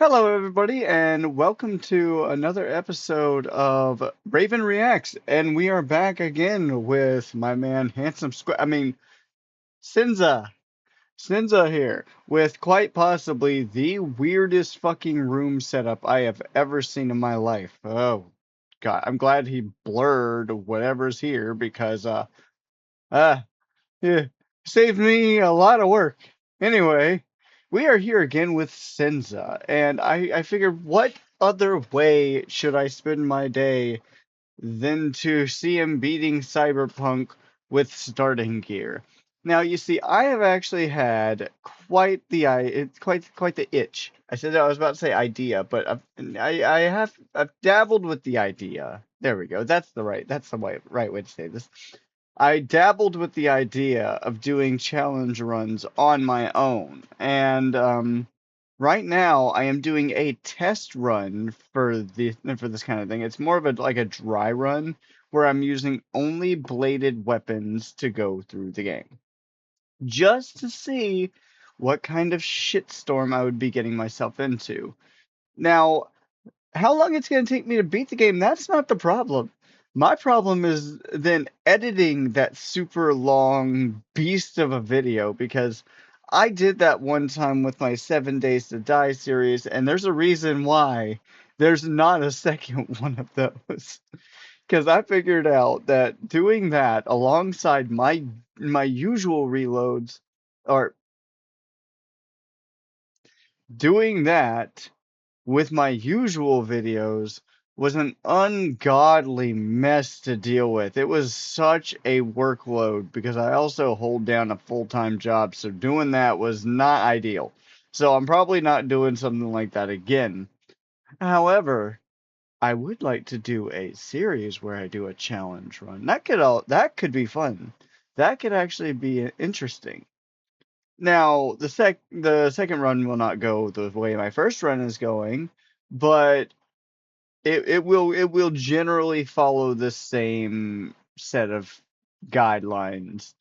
Hello, everybody, and welcome to another episode of Raven Reacts. And we are back again with my man, Senza. Senza here, with quite possibly the weirdest fucking room setup I have ever seen in my life. Oh, God, I'm glad he blurred whatever's here because, uh, yeah, saved me a lot of work. Anyway, we are here again with Senza, and I figured what other way should I spend my day than to see him beating Cyberpunk with starting gear. Now, you see, I have actually had quite the itch. I was about to say idea, but I've dabbled with the idea. There we go. That's the right way to say this. I dabbled with the idea of doing challenge runs on my own, and right now I am doing a test run for this kind of thing. It's more of a dry run where I'm using only bladed weapons to go through the game, just to see what kind of shitstorm I would be getting myself into. Now, how long it's going to take me to beat the game, that's not the problem. My problem is then editing that super long beast of a video because I did that one time with my 7 Days to Die series, and there's a reason why there's not a second one of those. Because I figured out that doing that alongside my usual reloads, or doing that with my usual videos was an ungodly mess to deal with. It was such a workload because I also hold down a full-time job, so doing that was not ideal. So I'm probably not doing something like that again. However, I would like to do a series where I do a challenge run. That could be fun. That could actually be interesting. Now, the second run will not go the way my first run is going, but it will generally follow the same set of guidelines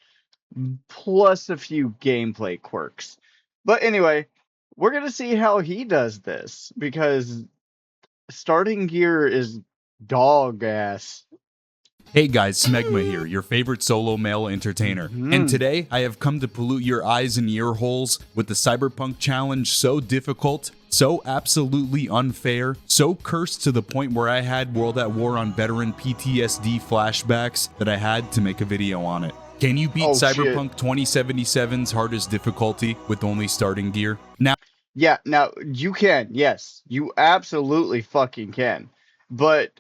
plus a few gameplay quirks. But anyway, we're gonna see how he does this because starting gear is dog ass. Hey guys, Smegma here, your favorite solo male entertainer. And Mhm. today, I have come to pollute your eyes and ear holes with the Cyberpunk challenge so difficult, so absolutely unfair, so cursed to the point where I had World at War on veteran PTSD flashbacks that I had to make a video on it. Can you beat Oh shit. Cyberpunk 2077's hardest difficulty with only starting gear? Now, Yeah, now you can. Yes, you absolutely fucking can. But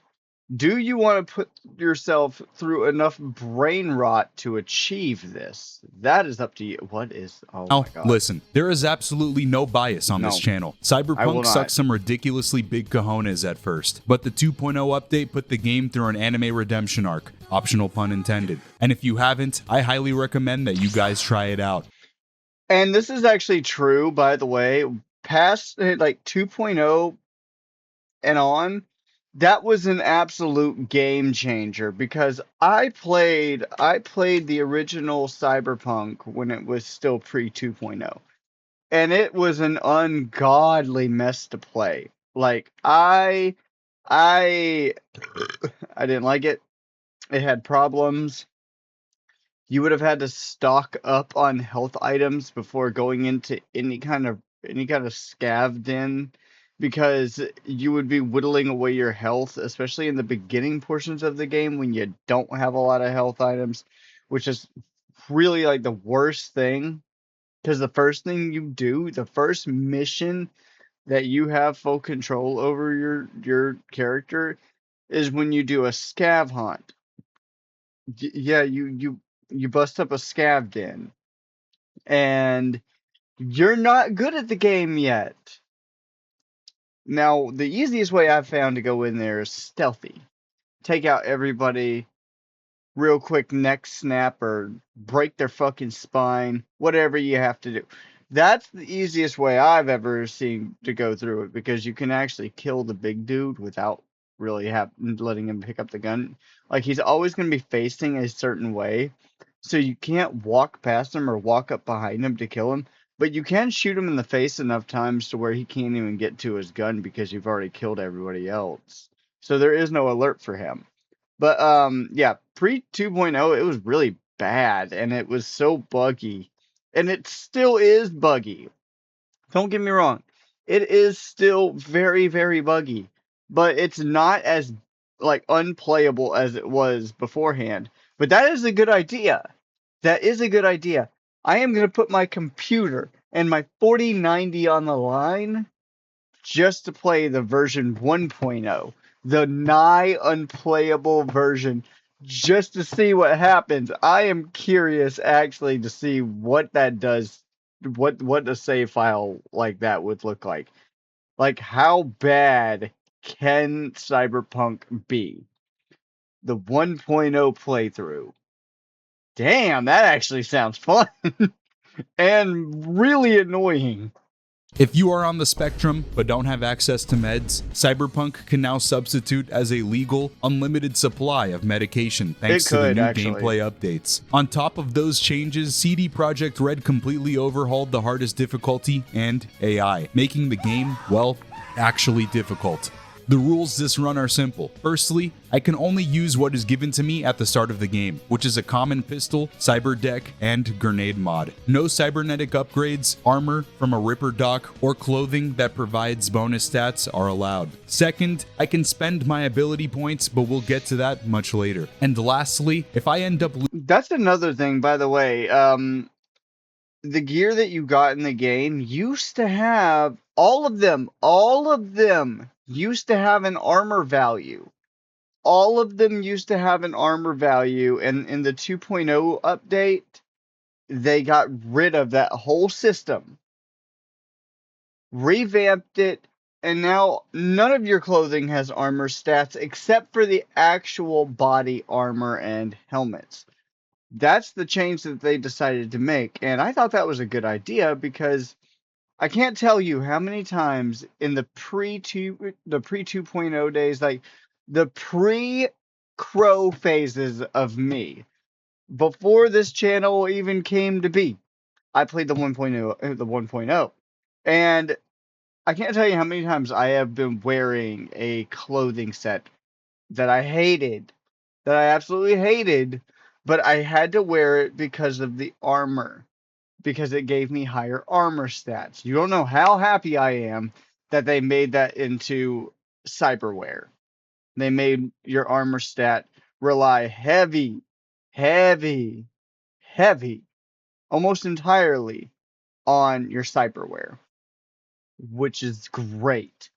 do you want to put yourself through enough brain rot to achieve this? That is up to you. What is. Oh my god. listen, there is absolutely no bias on this No, channel. I will Cyberpunk not. sucks some ridiculously big cojones at first, but the 2.0 update put the game through an anime redemption arc, optional pun intended. And if you haven't, I highly recommend that you guys try it out. And this is actually true, by the way. Past like 2.0 and on, that was an absolute game changer because I played the original Cyberpunk when it was still pre 2.0. And it was an ungodly mess to play. Like I I didn't like it. It had problems. You would have had to stock up on health items before going into any kind of scav den because you would be whittling away your health, especially in the beginning portions of the game when you don't have a lot of health items, which is really like the worst thing. Because the first thing you do, the first mission that you have full control over your character is when you do a scav hunt. Yeah, you bust up a scav den, and you're not good at the game yet. Now, the easiest way I've found to go in there is stealthy. Take out everybody real quick, neck snap or break their fucking spine, whatever you have to do. That's the easiest way I've ever seen to go through it because you can actually kill the big dude without really letting him pick up the gun. Like he's always going to be facing a certain way, so you can't walk past him or walk up behind him to kill him. but you can shoot him in the face enough times to where he can't even get to his gun because you've already killed everybody else. So there is no alert for him. But yeah, pre 2.0 it was really bad and it was so buggy. And it still is buggy. Don't get me wrong. It is still very, very buggy, but it's not as like unplayable as it was beforehand. But that is a good idea. That is a good idea. I am going to put my computer and my 4090 on the line just to play the version 1.0, the nigh unplayable version, just to see what happens. I am curious actually to see what that does, what a save file like that would look like. Like, how bad can Cyberpunk be? The 1.0 playthrough. Damn, that actually sounds fun and really annoying. If you are on the spectrum but don't have access to meds, Cyberpunk can now substitute as a legal, unlimited supply of medication thanks to the new gameplay updates. On top of those changes, CD Projekt Red completely overhauled the hardest difficulty and AI, making the game, well, actually difficult. The rules this run are simple. Firstly, I can only use what is given to me at the start of the game, which is a common pistol, cyber deck, and grenade mod. No cybernetic upgrades, armor from a Ripper dock, or clothing that provides bonus stats are allowed. Second, I can spend my ability points, but we'll get to that much later. And lastly, if I end up... That's another thing, by the way. The gear that you got in the game used to have, all of them used to have an armor value. All of them used to have an armor value, and in the 2.0 update, they got rid of that whole system, revamped it, and now none of your clothing has armor stats except for the actual body armor and helmets. That's the change that they decided to make, and I thought that was a good idea because I can't tell you how many times in the pre 2.0 days, like the pre-crow phases of me, before this channel even came to be, I played the 1.0, and I can't tell you how many times I have been wearing a clothing set that I hated, that I absolutely hated, but I had to wear it because of the armor, because it gave me higher armor stats. You don't know how happy I am that they made that into cyberware. They made your armor stat rely heavy, heavy, heavy, almost entirely on your cyberware, which is great.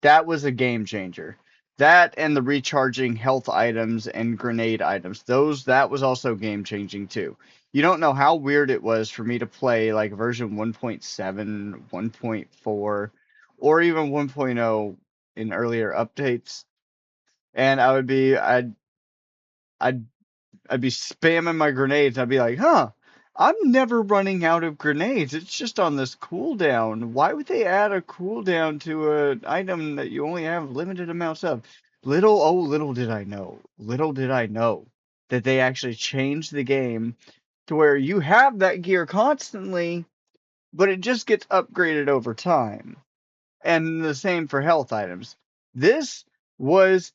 That was a game changer. That and the recharging health items and grenade items. That was also game changing too. You don't know how weird it was for me to play like version 1.7, 1.4, or even 1.0 in earlier updates. And I'd be spamming my grenades. I'd be like, I'm never running out of grenades. It's just on this cooldown. Why would they add a cooldown to an item that you only have limited amounts of? Little did I know that they actually changed the game to where you have that gear constantly, but it just gets upgraded over time. And the same for health items. This was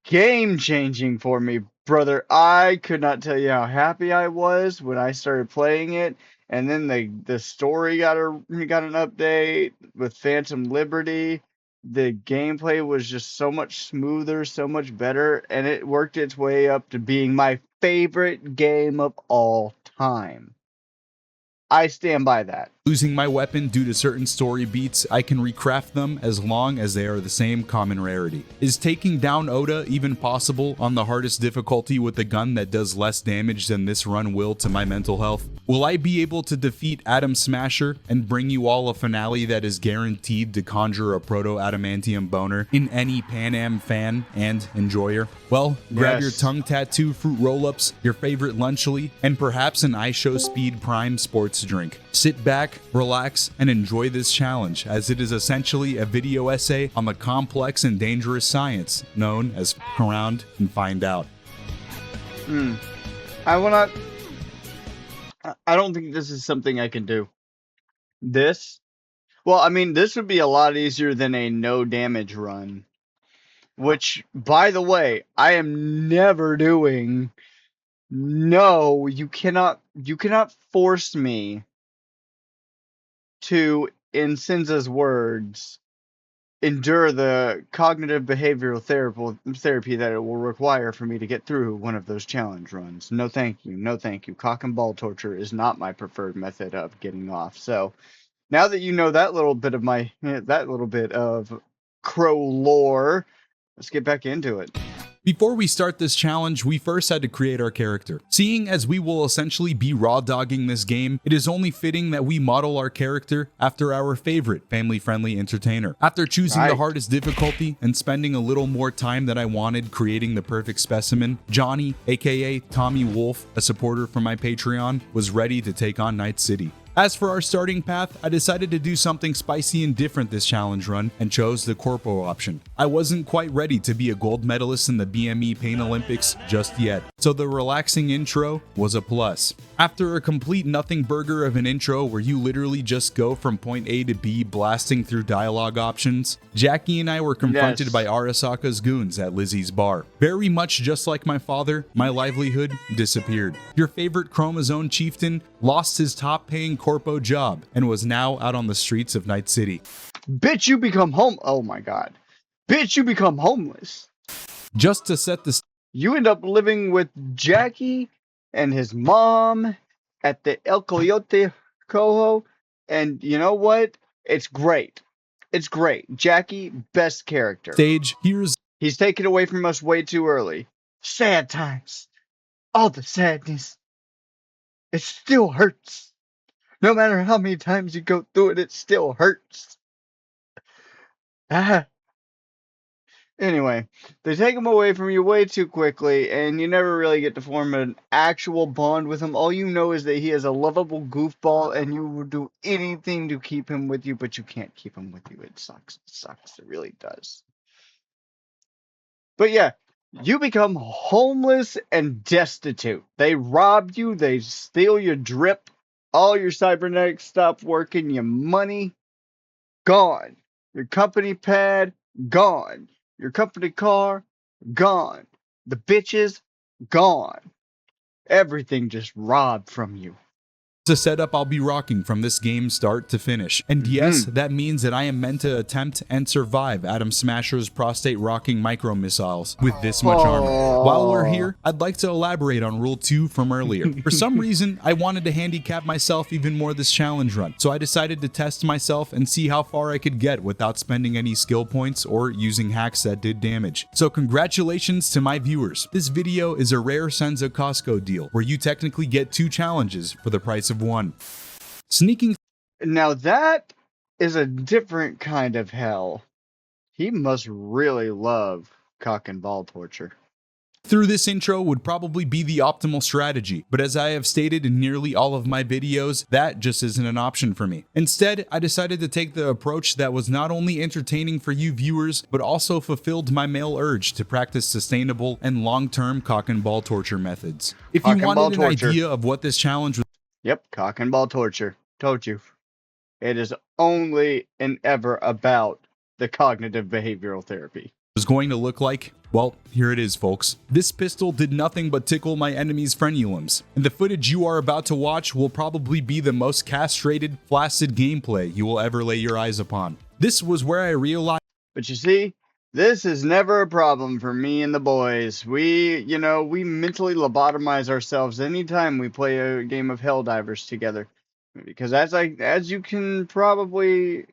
game changing for me, brother. I could not tell you how happy I was when I started playing it, and then the story got an update with Phantom Liberty. The gameplay was just so much smoother, so much better, and it worked its way up to being my favorite game of all time. I stand by that. Losing my weapon due to certain story beats, I can recraft them as long as they are the same common rarity. Is taking down Oda even possible on the hardest difficulty with a gun that does less damage than this run will to my mental health? Will I be able to defeat Atom Smasher and bring you all a finale that is guaranteed to conjure a proto-adamantium boner in any Pan Am fan and enjoyer? Well, grab your tongue tattoo fruit roll-ups, your favorite lunchly, and perhaps an iShow Speed Prime sports drink. Sit back, relax, and enjoy this challenge, as it is essentially a video essay on the complex and dangerous science known as F around and find out. I don't think this is something I can do. This? Well, I mean, this would be a lot easier than a no damage run. Which, by the way, I am never doing. No, you cannot force me to, in Senza's words, endure the cognitive behavioral therapy that it will require for me to get through one of those challenge runs. No thank you, no thank you. Cock and ball torture is not my preferred method of getting off. So, now that you know that little bit of crow lore, let's get back into it. Before we start this challenge, we first had to create our character. Seeing as we will essentially be raw dogging this game, it is only fitting that we model our character after our favorite family-friendly entertainer. After choosing the hardest difficulty and spending a little more time than I wanted creating the perfect specimen, Johnny, aka Tommy Wolf, a supporter from my Patreon, was ready to take on Night City. As for our starting path, I decided to do something spicy and different this challenge run and chose the Corpo option. I wasn't quite ready to be a gold medalist in the BME Pain Olympics just yet, so the relaxing intro was a plus. After a complete nothing burger of an intro where you literally just go from point A to B blasting through dialogue options, Jackie and I were confronted by Arasaka's goons at Lizzie's bar. Very much just like my father, my livelihood disappeared. Your favorite chromosome chieftain lost his top-paying corpo job and was now out on the streets of Night City. Bitch, you become oh my god. Bitch, you become homeless. Just to set the You end up living with Jackie and his mom at the El Coyote Coho, and you know what? It's great. It's great. Jackie, best character. Stage, He's taken away from us way too early. Sad times. All the sadness. It still hurts. No matter how many times you go through it, it still hurts. Ah. Anyway, they take him away from you way too quickly, and you never really get to form an actual bond with him. All you know is that he is a lovable goofball, and you will do anything to keep him with you, but you can't keep him with you. It sucks. It sucks. It really does. But yeah, you become homeless and destitute. They rob you, they steal your drip, all your cybernetics stop working, your money, gone. Your company pad, gone. Your company car, gone. The bitches, gone. Everything just robbed from you. a setup I'll be rocking from this game start to finish. And yes, that means that I am meant to attempt and survive Atom Smasher's prostate rocking micro missiles with this much armor. While we're here, I'd like to elaborate on rule 2 from earlier. For some reason, I wanted to handicap myself even more this challenge run, so I decided to test myself and see how far I could get without spending any skill points or using hacks that did damage. So congratulations to my viewers. This video is a rare Senza Costco deal where you technically get 2 challenges for the price of 1. Sneaking. Now that is a different kind of hell. He must really love cock and ball torture. Through this intro would probably be the optimal strategy, but as I have stated in nearly all of my videos, that just isn't an option for me. Instead, I decided to take the approach that was not only entertaining for you viewers, but also fulfilled my male urge to practice sustainable and long-term cock and ball torture methods. If you wanted an idea of what this challenge was— Yep, cock and ball torture. Told you. It is only and ever about the cognitive behavioral therapy. Was going to look like, well, here it is, folks. This pistol did nothing but tickle my enemy's frenulums, and the footage you are about to watch will probably be the most castrated, flaccid gameplay you will ever lay your eyes upon. This was where I realized— But you see, this is never a problem for me and the boys. We mentally lobotomize ourselves anytime we play a game of Helldivers together. Because as you can probably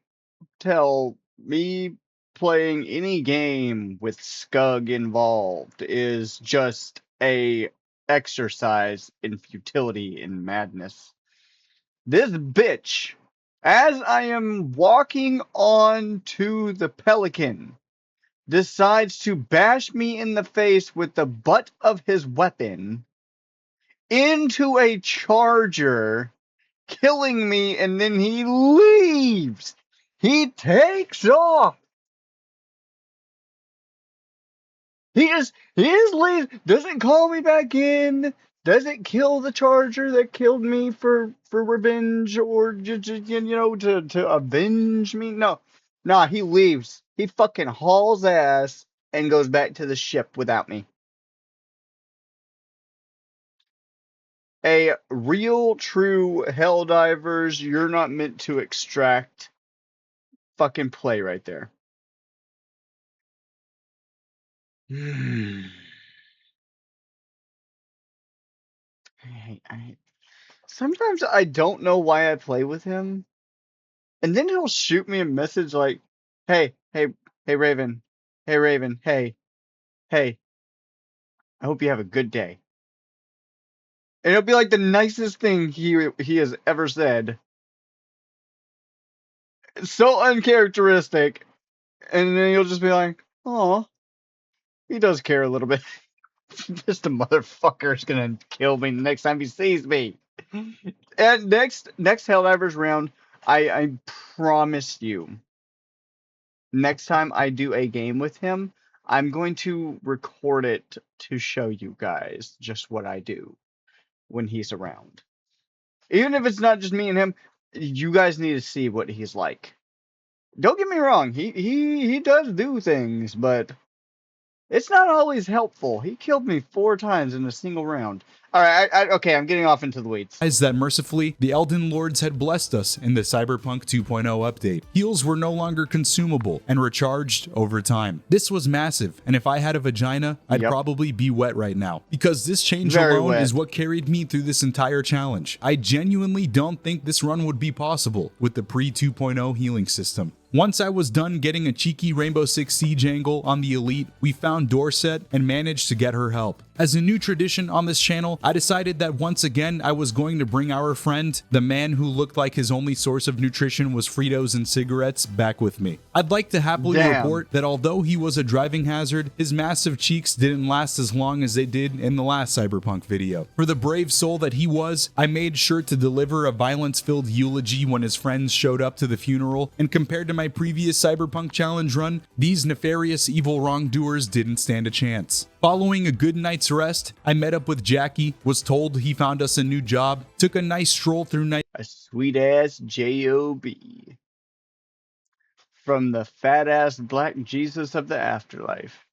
tell, me playing any game with Scug involved is just a exercise in futility and madness. This bitch, as I am walking on to the Pelican, decides to bash me in the face with the butt of his weapon into a charger, killing me, and then he leaves. He takes off. He just leaves, doesn't call me back in, Does it kill the charger that killed me for revenge, or to avenge me? No, nah. He leaves. He fucking hauls ass and goes back to the ship without me. A real, true Helldivers, you're not meant to extract fucking play right there. I sometimes I don't know why I play with him, and then he'll shoot me a message like, "Hey, hey, hey, Raven, hey, Raven, hey, hey, I hope you have a good day." And it'll be like the nicest thing he has ever said. It's so uncharacteristic, and then he'll just be like, "Oh, he does care a little bit." Just a motherfucker's gonna kill me the next time he sees me. And next Helldivers round, I promise you, next time I do a game with him, I'm going to record it to show you guys just what I do when he's around. Even if it's not just me and him, you guys need to see what he's like. Don't get me wrong, he does do things, but it's not always helpful. He killed me 4 times in a single round. All right, okay, I'm getting off into the weeds. That mercifully, the Elden Lords had blessed us in the Cyberpunk 2.0 update. Heals were no longer consumable and recharged over time. This was massive, and if I had a vagina, I'd probably be wet right now, because this change alone is what carried me through this entire challenge. I genuinely don't think this run would be possible with the pre-2.0 healing system. Once I was done getting a cheeky Rainbow Six Siege angle on the Elite, we found Dorset and managed to get her help. As a new tradition on this channel, I decided that once again I was going to bring our friend, the man who looked like his only source of nutrition was Fritos and cigarettes, back with me. I'd like to happily report that although he was a driving hazard, his massive cheeks didn't last as long as they did in the last Cyberpunk video. For the brave soul that he was, I made sure to deliver a violence-filled eulogy when his friends showed up to the funeral, and compared to my previous Cyberpunk challenge run, these nefarious evil wrongdoers didn't stand a chance. Following a good night's rest, I met up with Jackie, was told he found us a new job, took a nice stroll through night. A sweet ass J.O.B. from the fat ass black Jesus of the afterlife.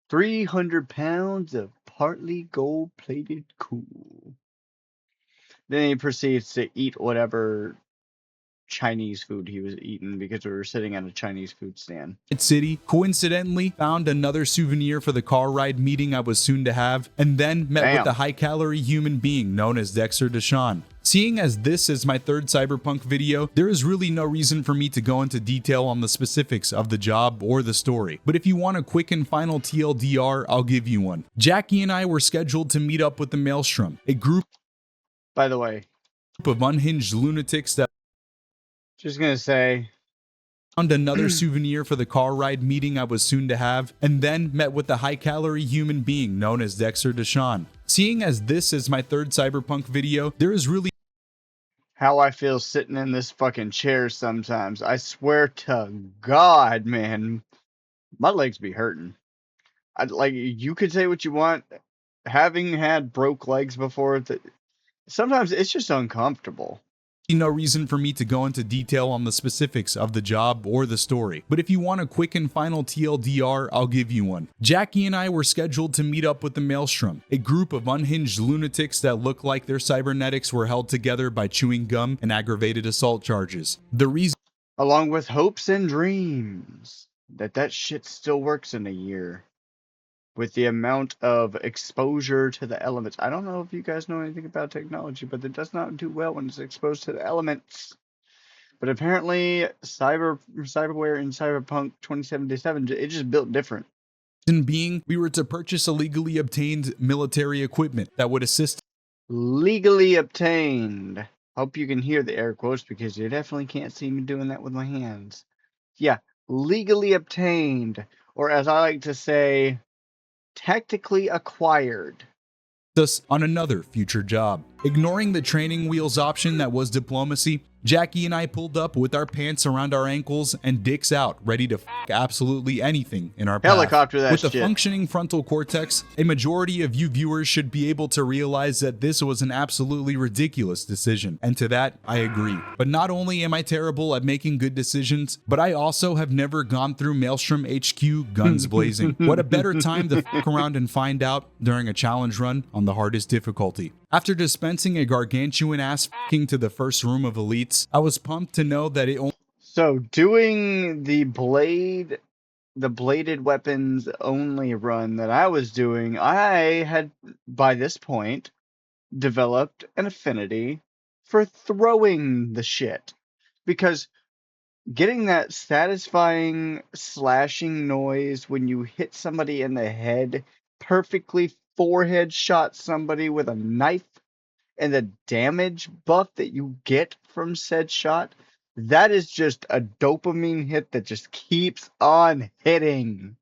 300 pounds of partly gold plated cool. Then he proceeds to eat whatever Chinese food he was eating, because we were sitting at a Chinese food stand. City, coincidentally found another souvenir for the car ride meeting I was soon to have, and then met with the high-calorie human being known as Dexter Deshawn. Seeing as this is my third Cyberpunk video, there is really no reason for me to go into detail on the specifics of the job or the story, but if you want a quick and final TLDR, I'll give you one. Jackie and I were scheduled to meet up with the Maelstrom, a group, by the way, of unhinged lunatics that just gonna say, found another souvenir for the car ride meeting I was soon to have, and then met with the high-calorie human being known as Dexter Deshawn. Seeing as this is my third Cyberpunk video, there is really how I feel sitting in this fucking chair sometimes. I swear to God, man, my legs be hurting. Like, you could say what you want. Having had broke legs before, sometimes it's just uncomfortable. No reason for me to go into detail on the specifics of the job or the story, but if you want a quick and final TLDR, I'll give you one. Jackie and I were scheduled to meet up with the Maelstrom, a group of unhinged lunatics that look like their cybernetics were held together by chewing gum and aggravated assault charges. The reason, along with hopes and dreams, that shit still works in a year. With the amount of exposure to the elements. I don't know if you guys know anything about technology, but it does not do well when it's exposed to the elements. But apparently, cyberware in Cyberpunk 2077, it just built different. Being, we were to purchase illegally obtained military equipment that would assist. Legally obtained. Hope you can hear the air quotes, because you definitely can't see me doing that with my hands. Yeah, legally obtained. Or as I like to say, tactically acquired. Us on another future job. Ignoring the training wheels option that was diplomacy, Jackie and I pulled up with our pants around our ankles and dicks out, ready to absolutely anything in our path. Helicopter that With a shit. functioning frontal cortex, a majority of you viewers should be able to realize that this was an absolutely ridiculous decision, and to that, I agree. But not only am I terrible at making good decisions, but I also have never gone through Maelstrom HQ guns blazing. What a better time to fuck around and find out during a challenge run on the hardest difficulty. After dispensing a gargantuan ass fucking to the first room of elites, I was pumped to know that it only So doing the bladed weapons only run that I was doing, I had by this point developed an affinity for throwing the shit, because getting that satisfying slashing noise when you hit somebody in the head, perfectly forehead shot somebody with a knife, and the damage buff that you get from said shot, that is just a dopamine hit that just keeps on hitting.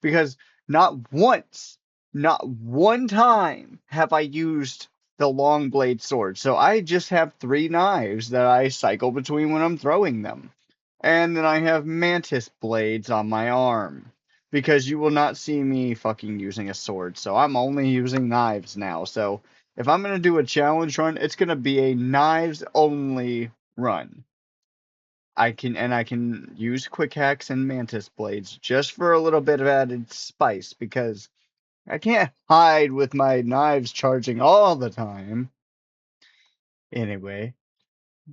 Because not one time have I used the long blade sword. So I just have 3 knives that I cycle between when I'm throwing them. And then I have mantis blades on my arm, because you will not see me fucking using a sword. So I'm only using knives now. So if I'm going to do a challenge run, it's going to be a knives only run. I can use quick hacks and mantis blades just for a little bit of added spice, because I can't hide with my knives charging all the time. Anyway,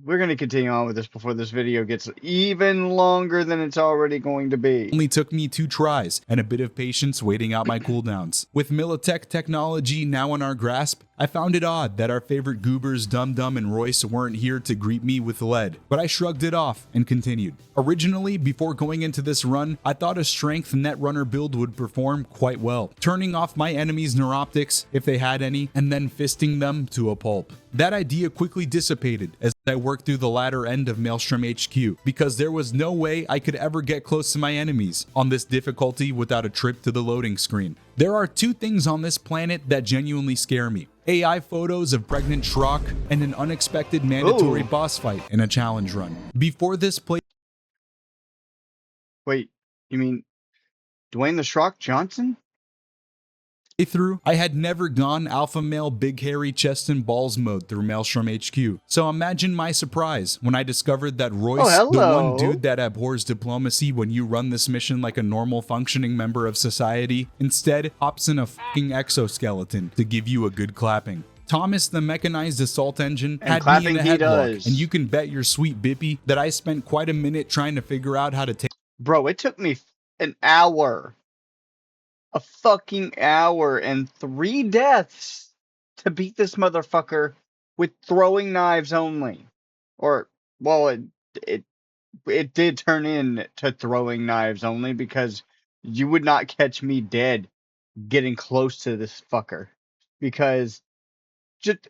we're going to continue on with this before this video gets even longer than it's already going to be. only took me 2 tries and a bit of patience waiting out my cooldowns. With Militech technology now in our grasp, I found it odd that our favorite goobers Dum Dum and Royce weren't here to greet me with lead, but I shrugged it off and continued. Originally, before going into this run, I thought a strength netrunner build would perform quite well, turning off my enemies' neuroptics, if they had any, and then fisting them to a pulp. That idea quickly dissipated as I worked through the latter end of Maelstrom HQ, because there was no way I could ever get close to my enemies on this difficulty without a trip to the loading screen. There are 2 things on this planet that genuinely scare me: AI photos of pregnant Shrock and an unexpected mandatory boss fight in a challenge run. Before this Wait, you mean Dwayne the Shrock Johnson? playthrough, I had never gone alpha male big hairy chest and balls mode through Maelstrom HQ. So imagine my surprise when I discovered that Royce, the one dude that abhors diplomacy when you run this mission like a normal functioning member of society, instead hops in a fucking exoskeleton to give you a good clapping. Thomas, the mechanized assault engine, had me in a headlock, and you can bet your sweet bippy that I spent quite a minute trying to figure out how to take. Bro, it took me an hour. A fucking hour and 3 deaths to beat this motherfucker with throwing knives only. Or, well, it did turn into throwing knives only, because you would not catch me dead getting close to this fucker. Because just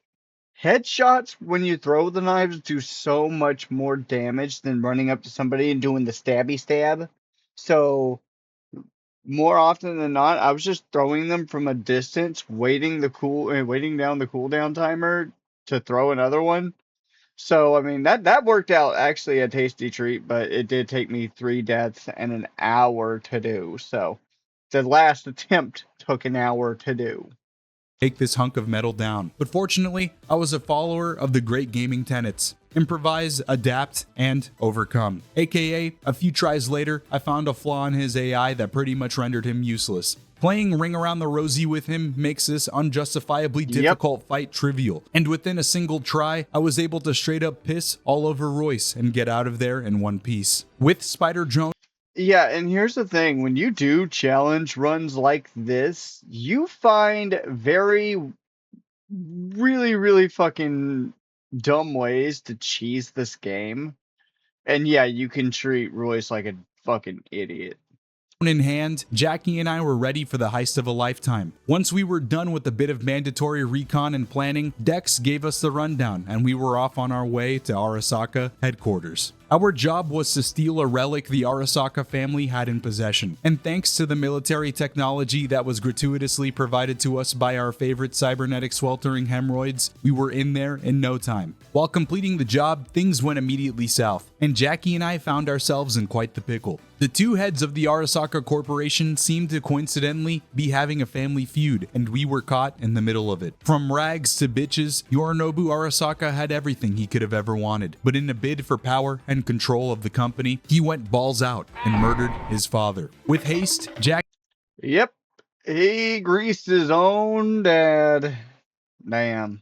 headshots when you throw the knives do so much more damage than running up to somebody and doing the stabby stab. So more often than not, I was just throwing them from a distance, waiting down the cooldown timer to throw another one. So I mean that worked out actually a tasty treat, but it did take me 3 deaths and an hour to do. So the last attempt took an hour to do. Take this hunk of metal down. But fortunately, I was a follower of the great gaming tenets: improvise, adapt, and overcome. AKA, a few tries later, I found a flaw in his AI that pretty much rendered him useless. Playing Ring Around the Rosie with him makes this unjustifiably difficult fight trivial, and within a single try, I was able to straight up piss all over Royce and get out of there in one piece. With Spider Drone. Yeah, and here's the thing, when you do challenge runs like this, you find really fucking dumb ways to cheese this game. And yeah, you can treat Royce like a fucking idiot. In hand, Jackie and I were ready for the heist of a lifetime. Once we were done with a bit of mandatory recon and planning, Dex gave us the rundown, and we were off on our way to Arasaka headquarters. Our job was to steal a relic the Arasaka family had in possession, and thanks to the military technology that was gratuitously provided to us by our favorite cybernetic sweltering hemorrhoids, we were in there in no time. While completing the job, things went immediately south, and Jackie and I found ourselves in quite the pickle. The two heads of the Arasaka Corporation seemed to coincidentally be having a family feud, and we were caught in the middle of it. From rags to bitches, Yorinobu Arasaka had everything he could have ever wanted, but in a bid for power and control of the company, he went balls out and murdered his father. With haste, Jack. Yep, he greased his own dad. Damn.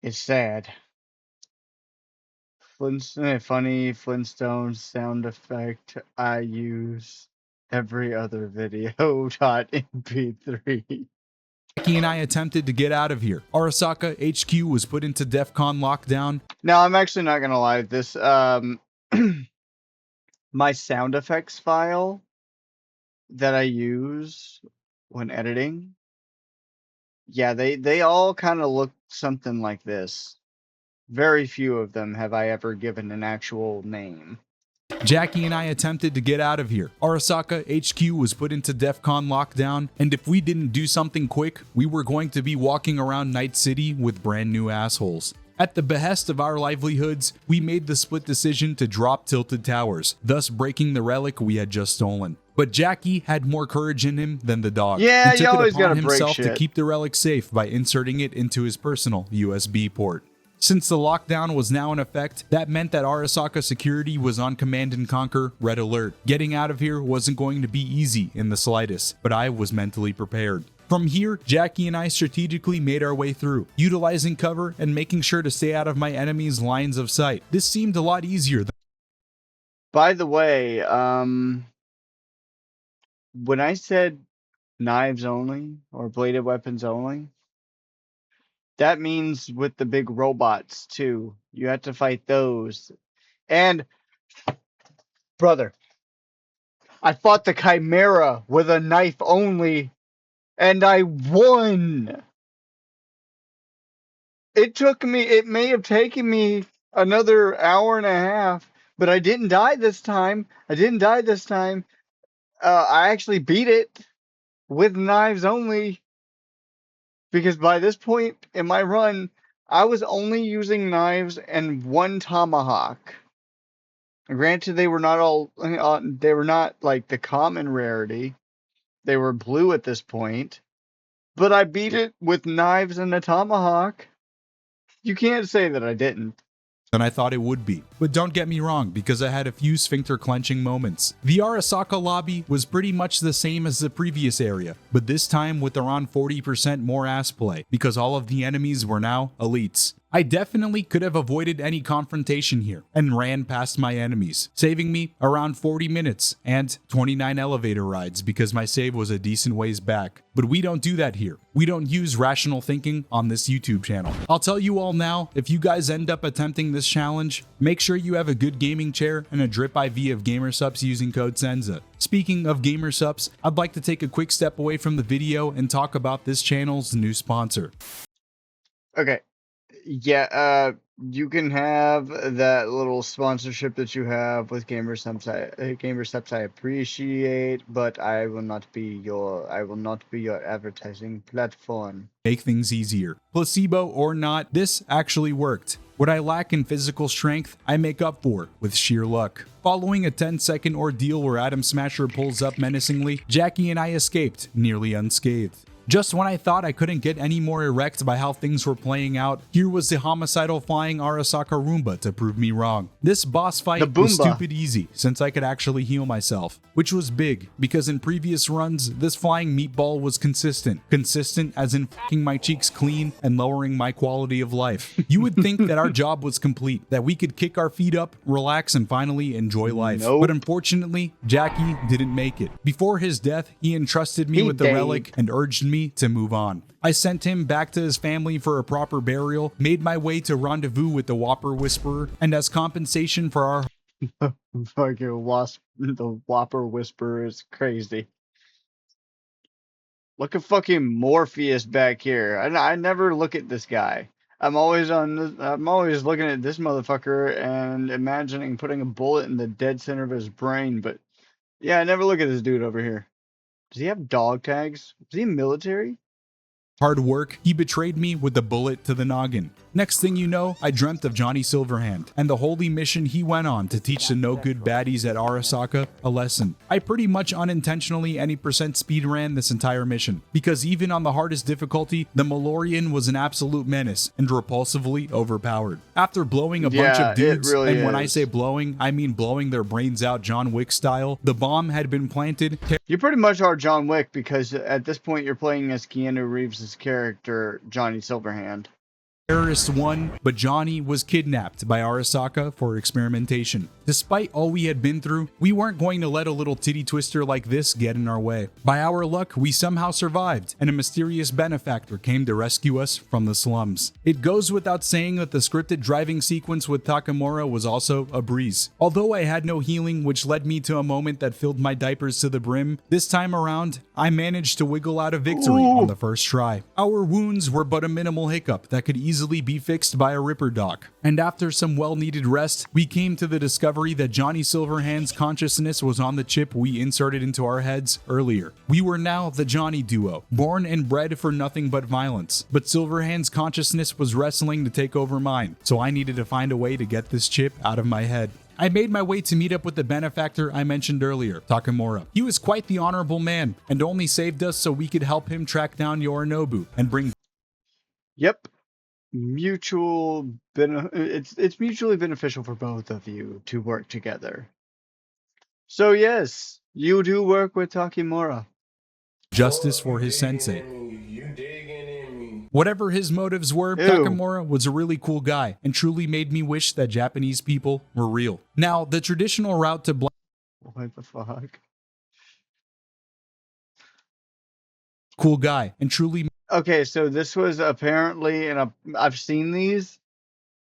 It's sad. Funny Flintstones sound effect I use every other video. .mp3. Jackie and I attempted to get out of here. Arasaka HQ was put into DEFCON lockdown. Now, I'm actually not gonna lie. This my sound effects file that I use when editing, yeah, they all kind of look something like this. Very few of them have I ever given an actual name. Jackie and I attempted to get out of here. Arasaka HQ was put into DEFCON lockdown, and if we didn't do something quick, we were going to be walking around Night City with brand new assholes. At the behest of our livelihoods, we made the split decision to drop Tilted Towers, thus breaking the relic we had just stolen. But Jackie had more courage in him than the dog. Yeah, he you took it always upon gotta break himself shit. to keep the relic safe by inserting it into his personal USB port. Since the lockdown was now in effect, that meant that Arasaka security was on Command and Conquer Red Alert. Getting out of here wasn't going to be easy in the slightest, but I was mentally prepared. From here, Jackie and I strategically made our way through, utilizing cover and making sure to stay out of my enemy's lines of sight. This seemed a lot easier than. By the way, when I said knives only or bladed weapons only, that means with the big robots too. You have to fight those. And brother, I fought the Chimera with a knife only, and I won. It may have taken me another hour and a half, but I didn't die this time. I actually beat it with knives only, because by this point in my run, I was only using knives and one tomahawk. Granted, they were not all, they were not like the common rarity. They were blue at this point, but I beat it with knives and a tomahawk. You can't say that I didn't. I thought it would be. But don't get me wrong, because I had a few sphincter clenching moments. The Arasaka lobby was pretty much the same as the previous area, but this time with around 40% more ass play, because all of the enemies were now elites. I definitely could have avoided any confrontation here and ran past my enemies, saving me around 40 minutes and 29 elevator rides because my save was a decent ways back. But we don't do that here. We don't use rational thinking on this YouTube channel. I'll tell you all now, if you guys end up attempting this challenge, make sure you have a good gaming chair and a drip IV of gamersups using code Senza. Speaking of gamersups, I'd like to take a quick step away from the video and talk about this channel's new sponsor. Okay. Yeah, you can have that little sponsorship that you have with Gamersups. I appreciate, but I will not be your advertising platform. Make things easier. Placebo or not, this actually worked. What I lack in physical strength, I make up for with sheer luck. Following a 10-second ordeal where Adam Smasher pulls up menacingly, Jackie and I escaped, nearly unscathed. Just when I thought I couldn't get any more erect by how things were playing out, here was the homicidal flying Arasaka Roomba to prove me wrong. This boss fight was stupid easy, since I could actually heal myself, which was big, because in previous runs, this flying meatball was consistent. Consistent as in f***ing my cheeks clean and lowering my quality of life. You would think that our job was complete, that we could kick our feet up, relax, and finally enjoy life. Nope. But unfortunately, Jackie didn't make it. Before his death, he entrusted me with the relic and urged me to move on. I sent him back to his family for a proper burial, made my way to rendezvous with the Whopper Whisperer, and as compensation for our the Whopper Whisperer is crazy. Look at fucking Morpheus back here. I never look at this guy. I'm always on this, I'm always looking at this motherfucker and imagining putting a bullet in the dead center of his brain. But yeah, I never look at this dude over here. Does he have dog tags? Is he military? Hard work, he betrayed me with a bullet to the noggin. Next thing you know, I dreamt of Johnny Silverhand and the holy mission he went on to teach the no-good baddies at Arasaka a lesson. I pretty much unintentionally any percent speed ran this entire mission, because even on the hardest difficulty, the Malorian was an absolute menace and repulsively overpowered. After blowing a bunch Yeah, of dudes, it really and when I is. say blowing, I mean blowing their brains out John Wick style, the bomb had been planted. You pretty much are John Wick because at this point you're playing as Keanu Reeves' character, Johnny Silverhand. Terrorists won, but Johnny was kidnapped by Arasaka for experimentation. Despite all we had been through, we weren't going to let a little titty twister like this get in our way. By our luck, we somehow survived, and a mysterious benefactor came to rescue us from the slums. It goes without saying that the scripted driving sequence with Takamura was also a breeze. Although I had no healing, which led me to a moment that filled my diapers to the brim, this time around, I managed to wiggle out a victory on the first try. Our wounds were but a minimal hiccup that could easily be fixed by a Ripper doc. And after some well-needed rest, we came to the discovery that Johnny Silverhand's consciousness was on the chip we inserted into our heads earlier. We were now the Johnny duo, born and bred for nothing but violence. But Silverhand's consciousness was wrestling to take over mine, so I needed to find a way to get this chip out of my head. I made my way to meet up with the benefactor I mentioned earlier, Takamura. He was quite the honorable man, and only saved us so we could help him track down Yorinobu and bring... Yep. It's mutually beneficial for both of you to work together. So yes, you do work with Takimura. justice for his sensei. Whatever his motives were, Ew. Takamura was a really cool guy and truly made me wish that Japanese people were real. Now, the traditional route to What the fuck? cool guy and truly Okay, so this was apparently I've seen these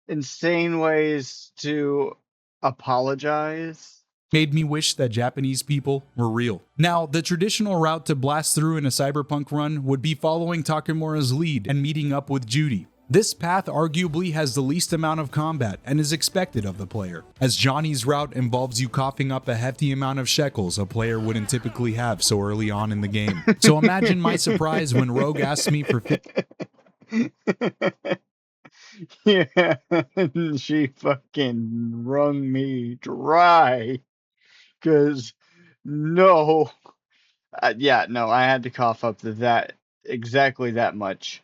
insane ways to apologize. made me wish that Japanese people were real. Now, the traditional route to blast through in a Cyberpunk run would be following Takamura's lead and meeting up with Judy. This path arguably has the least amount of combat and is expected of the player, as Johnny's route involves you coughing up a hefty amount of shekels a player wouldn't typically have so early on in the game. So imagine my surprise when Rogue asked me for Yeah, she fucking wrung me dry. Cause no, no, I had to cough up that exactly that much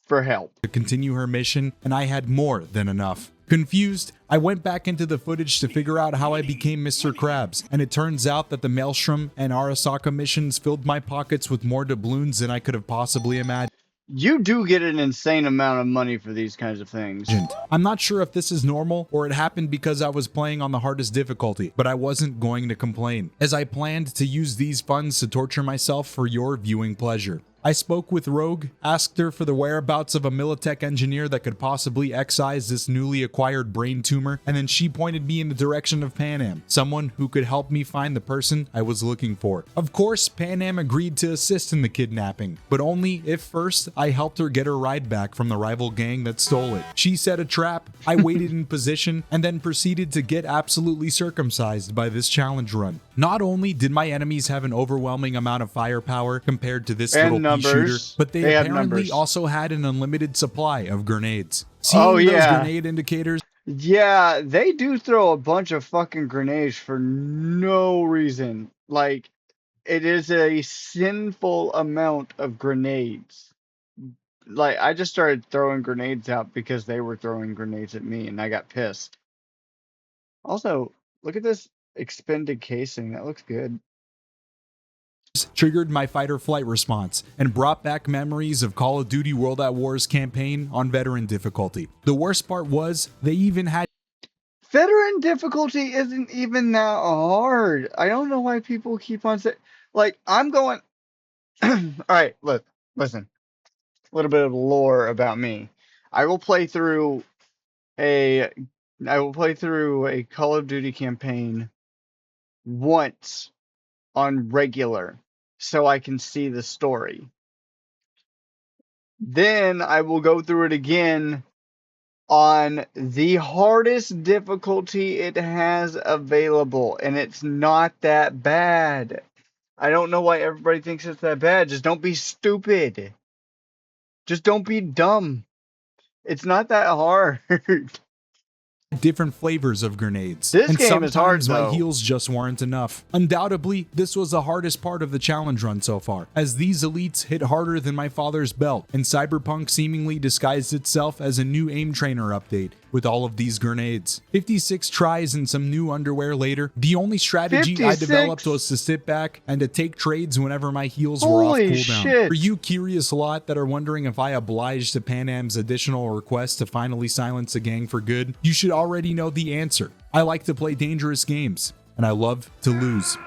for help. to continue her mission, and I had more than enough. Confused, I went back into the footage to figure out how I became Mr. Krabs, and it turns out that the Maelstrom and Arasaka missions filled my pockets with more doubloons than I could have possibly imagined. You do get an insane amount of money for these kinds of things. I'm not sure if this is normal or it happened because I was playing on the hardest difficulty, but I wasn't going to complain, as I planned to use these funds to torture myself for your viewing pleasure. I spoke with Rogue, asked her for the whereabouts of a Militech engineer that could possibly excise this newly acquired brain tumor, and then she pointed me in the direction of Panam, someone who could help me find the person I was looking for. Of course, Panam agreed to assist in the kidnapping, but only if first I helped her get her ride back from the rival gang that stole it. She set a trap, I waited in position, and then proceeded to get absolutely circumcised by this challenge run. Not only did my enemies have an overwhelming amount of firepower compared to this And little pea shooter, numbers. but they They had apparently numbers. also had an unlimited supply of grenades. Seeing Oh, those yeah. grenade indicators, Yeah, they do throw a bunch of fucking grenades for no reason. Like, it is a sinful amount of grenades. Like, I just started throwing grenades out because they were throwing grenades at me, and I got pissed. Also, look at this expended casing. That looks good. triggered my fight or flight response and brought back memories of Call of Duty World at War's campaign on veteran difficulty. The worst part was they even had Veteran difficulty isn't even that hard. I don't know why people keep on saying, like, I'm going. All right, look, listen. A little bit of lore about me. I will play through a I will play through a Call of Duty campaign once on regular so I can see the story. Then I will go through it again on the hardest difficulty it has available, and it's not that bad. I don't know why everybody thinks it's that bad. Just don't be stupid. Just don't be dumb. It's not that hard. Different flavors of grenades, This and game is hard, sometimes my though. heals just weren't enough. Undoubtedly, this was the hardest part of the challenge run so far, as these elites hit harder than my father's belt, and Cyberpunk seemingly disguised itself as a new aim trainer update with all of these grenades. 56 tries and some new underwear later, the only strategy I 56? developed was to sit back and to take trades whenever my heals were off Holy cooldown. shit. For you curious lot that are wondering if I obliged to Pan Am's additional request to finally silence a gang for good, you should already know the answer. I like to play dangerous games, and I love to lose.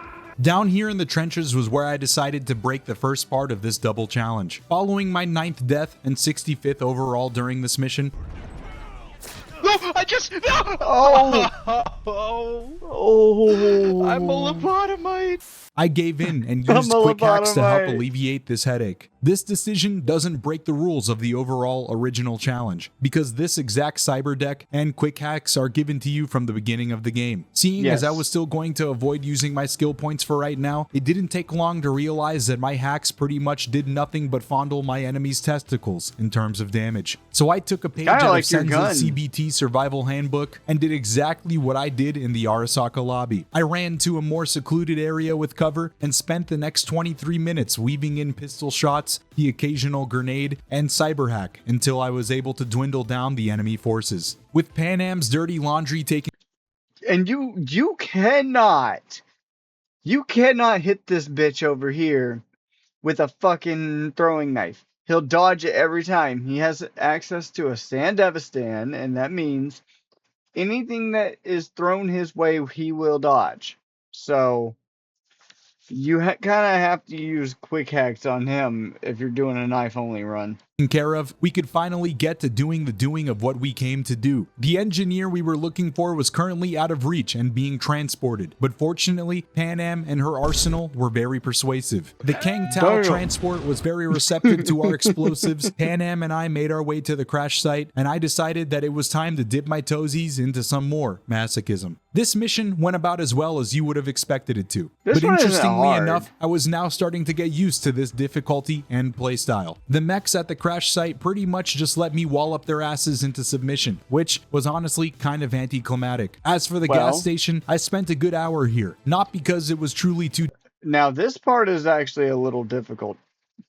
Down here in the trenches was where I decided to break the first part of this double challenge. Following my 9th death and 65th overall during this mission, No, I just no. Oh. Oh. I'm a lobotomite. I gave in and I'm used a quick hacks to help lobotomite. alleviate this headache. This decision doesn't break the rules of the overall original challenge, because this exact cyber deck and quick hacks are given to you from the beginning of the game. Seeing as I Yes. was still going to avoid using my skill points for right now, it didn't take long to realize that my hacks pretty much did nothing but fondle my enemy's testicles in terms of damage. So I took a page Kinda out like of your gun. Senza's CBT survival handbook and did exactly what I did in the Arasaka lobby. I ran to a more secluded area with cover and spent the next 23 minutes weaving in pistol shots, the occasional grenade, and cyber hack until I was able to dwindle down the enemy forces. With Pan Am's dirty laundry taking And you cannot hit this bitch over here with a fucking throwing knife. He'll dodge it every time. He has access to a Sandevistan, and that means anything that is thrown his way, he will dodge. So you kind of have to use quick hacks on him if you're doing a knife only run. care of, we could finally get to doing the doing of what we came to do. The engineer we were looking for was currently out of reach and being transported, but fortunately, Pan Am and her arsenal were very persuasive. The Kang Tao Damn. transport was very receptive to our explosives. Pan Am and I made our way to the crash site, and I decided that it was time to dip my toesies into some more masochism. This mission went about as well as you would have expected it to. This But one isn't interestingly hard. enough, I was now starting to get used to this difficulty and playstyle. The mechs at the crash site pretty much just let me wallop their asses into submission, which was honestly kind of anticlimactic. As for the Well- gas station, I spent a good hour here, not because it was truly too Now this part is actually a little difficult.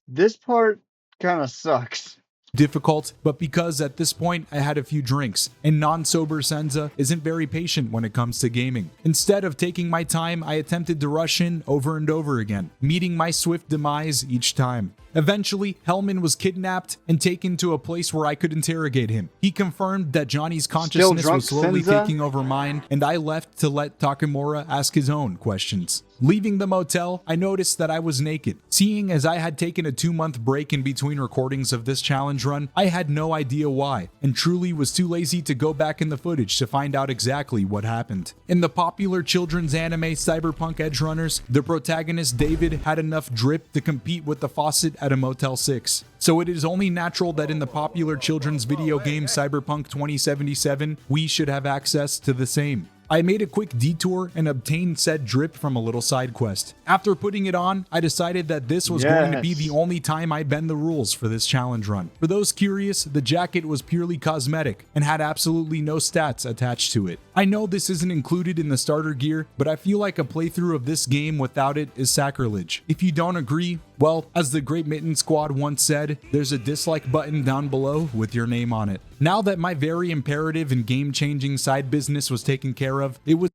This part kind of sucks. difficult, but because at this point I had a few drinks, and non-sober Senza isn't very patient when it comes to gaming. Instead of taking my time, I attempted to rush in over and over again, meeting my swift demise each time. Eventually, Hellman was kidnapped and taken to a place where I could interrogate him. He confirmed that Johnny's consciousness drunk, was slowly Senza? taking over mine, and I left to let Takamura ask his own questions. Leaving the motel, I noticed that I was naked. Seeing as I had taken a 2-month break in between recordings of this challenge run, I had no idea why, and truly was too lazy to go back in the footage to find out exactly what happened. In the popular children's anime Cyberpunk Edgerunners, the protagonist David had enough drip to compete with the faucet at a Motel 6. So it is only natural that in the popular children's video game Cyberpunk 2077, we should have access to the same. I made a quick detour and obtained said drip from a little side quest. After putting it on, I decided that this was going to be Yes. the only time I bend the rules for this challenge run. For those curious, the jacket was purely cosmetic and had absolutely no stats attached to it. I know this isn't included in the starter gear, but I feel like a playthrough of this game without it is sacrilege. If you don't agree, well, as the Great Mitten Squad once said, there's a dislike button down below with your name on it. Now that my very imperative and game-changing side business was taken care of, it was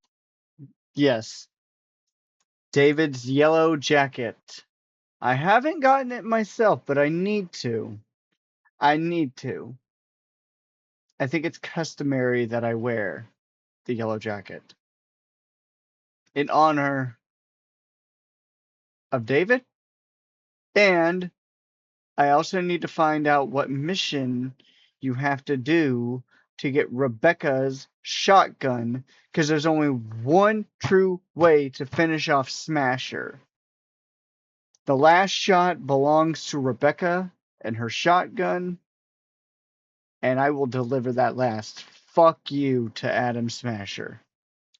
Yes. David's yellow jacket. I haven't gotten it myself, but I need to. I think it's customary that I wear the yellow jacket in honor of David. And I also need to find out what mission you have to do to get Rebecca's shotgun, because there's only one true way to finish off Smasher. The last shot belongs to Rebecca, and her shotgun, and I will deliver that last fuck you to Adam Smasher.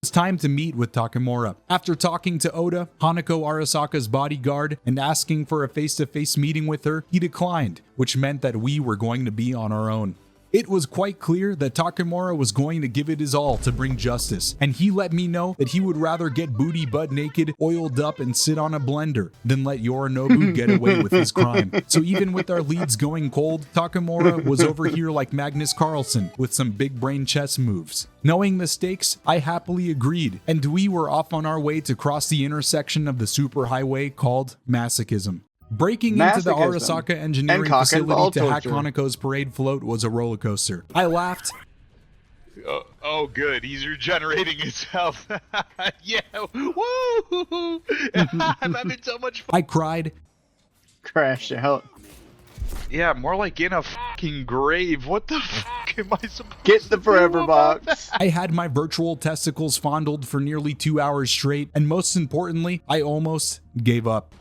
It's time to meet with Takamura. After talking to Oda, Hanako Arasaka's bodyguard, and asking for a face-to-face meeting with her, he declined, which meant that we were going to be on our own. It was quite clear that Takamura was going to give it his all to bring justice, and he let me know that he would rather get booty butt naked, oiled up, and sit on a blender than let Yorinobu get away with his crime. So even with our leads going cold, Takamura was over here like Magnus Carlsen with some big brain chess moves. Knowing the stakes, I happily agreed, and we were off on our way to cross the intersection of the superhighway called Masochism. Breaking into the Arasaka engineering facility to hack Hanako's parade float was a roller coaster. I laughed. Oh, good. He's regenerating himself. Yeah. Woo! I'm having so much fun. I cried. Crash out. Yeah, more like in a fucking grave. What the fuck am I supposed Get to the forever do about box. that? I had my virtual testicles fondled for nearly 2 hours straight, and most importantly, I almost gave up.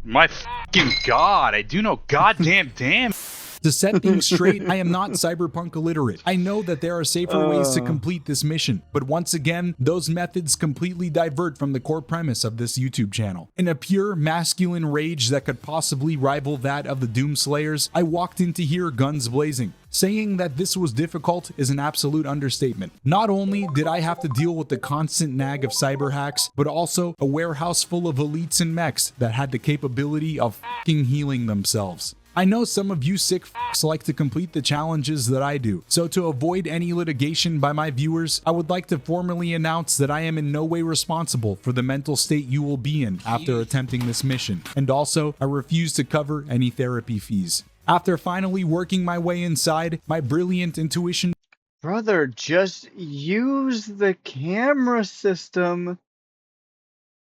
My fucking god, I do know goddamn damn. To set things straight, I am not Cyberpunk illiterate. I know that there are safer ways to complete this mission, but once again, those methods completely divert from the core premise of this YouTube channel. In a pure masculine rage that could possibly rival that of the Doomslayers, I walked into here guns blazing. Saying that this was difficult is an absolute understatement. Not only did I have to deal with the constant nag of cyber hacks, but also a warehouse full of elites and mechs that had the capability of f***ing healing themselves. I know some of you sick f***s like to complete the challenges that I do, so to avoid any litigation by my viewers, I would like to formally announce that I am in no way responsible for the mental state you will be in after attempting this mission, and also I refuse to cover any therapy fees. After finally working my way inside, my brilliant intuition. Brother, just use the camera system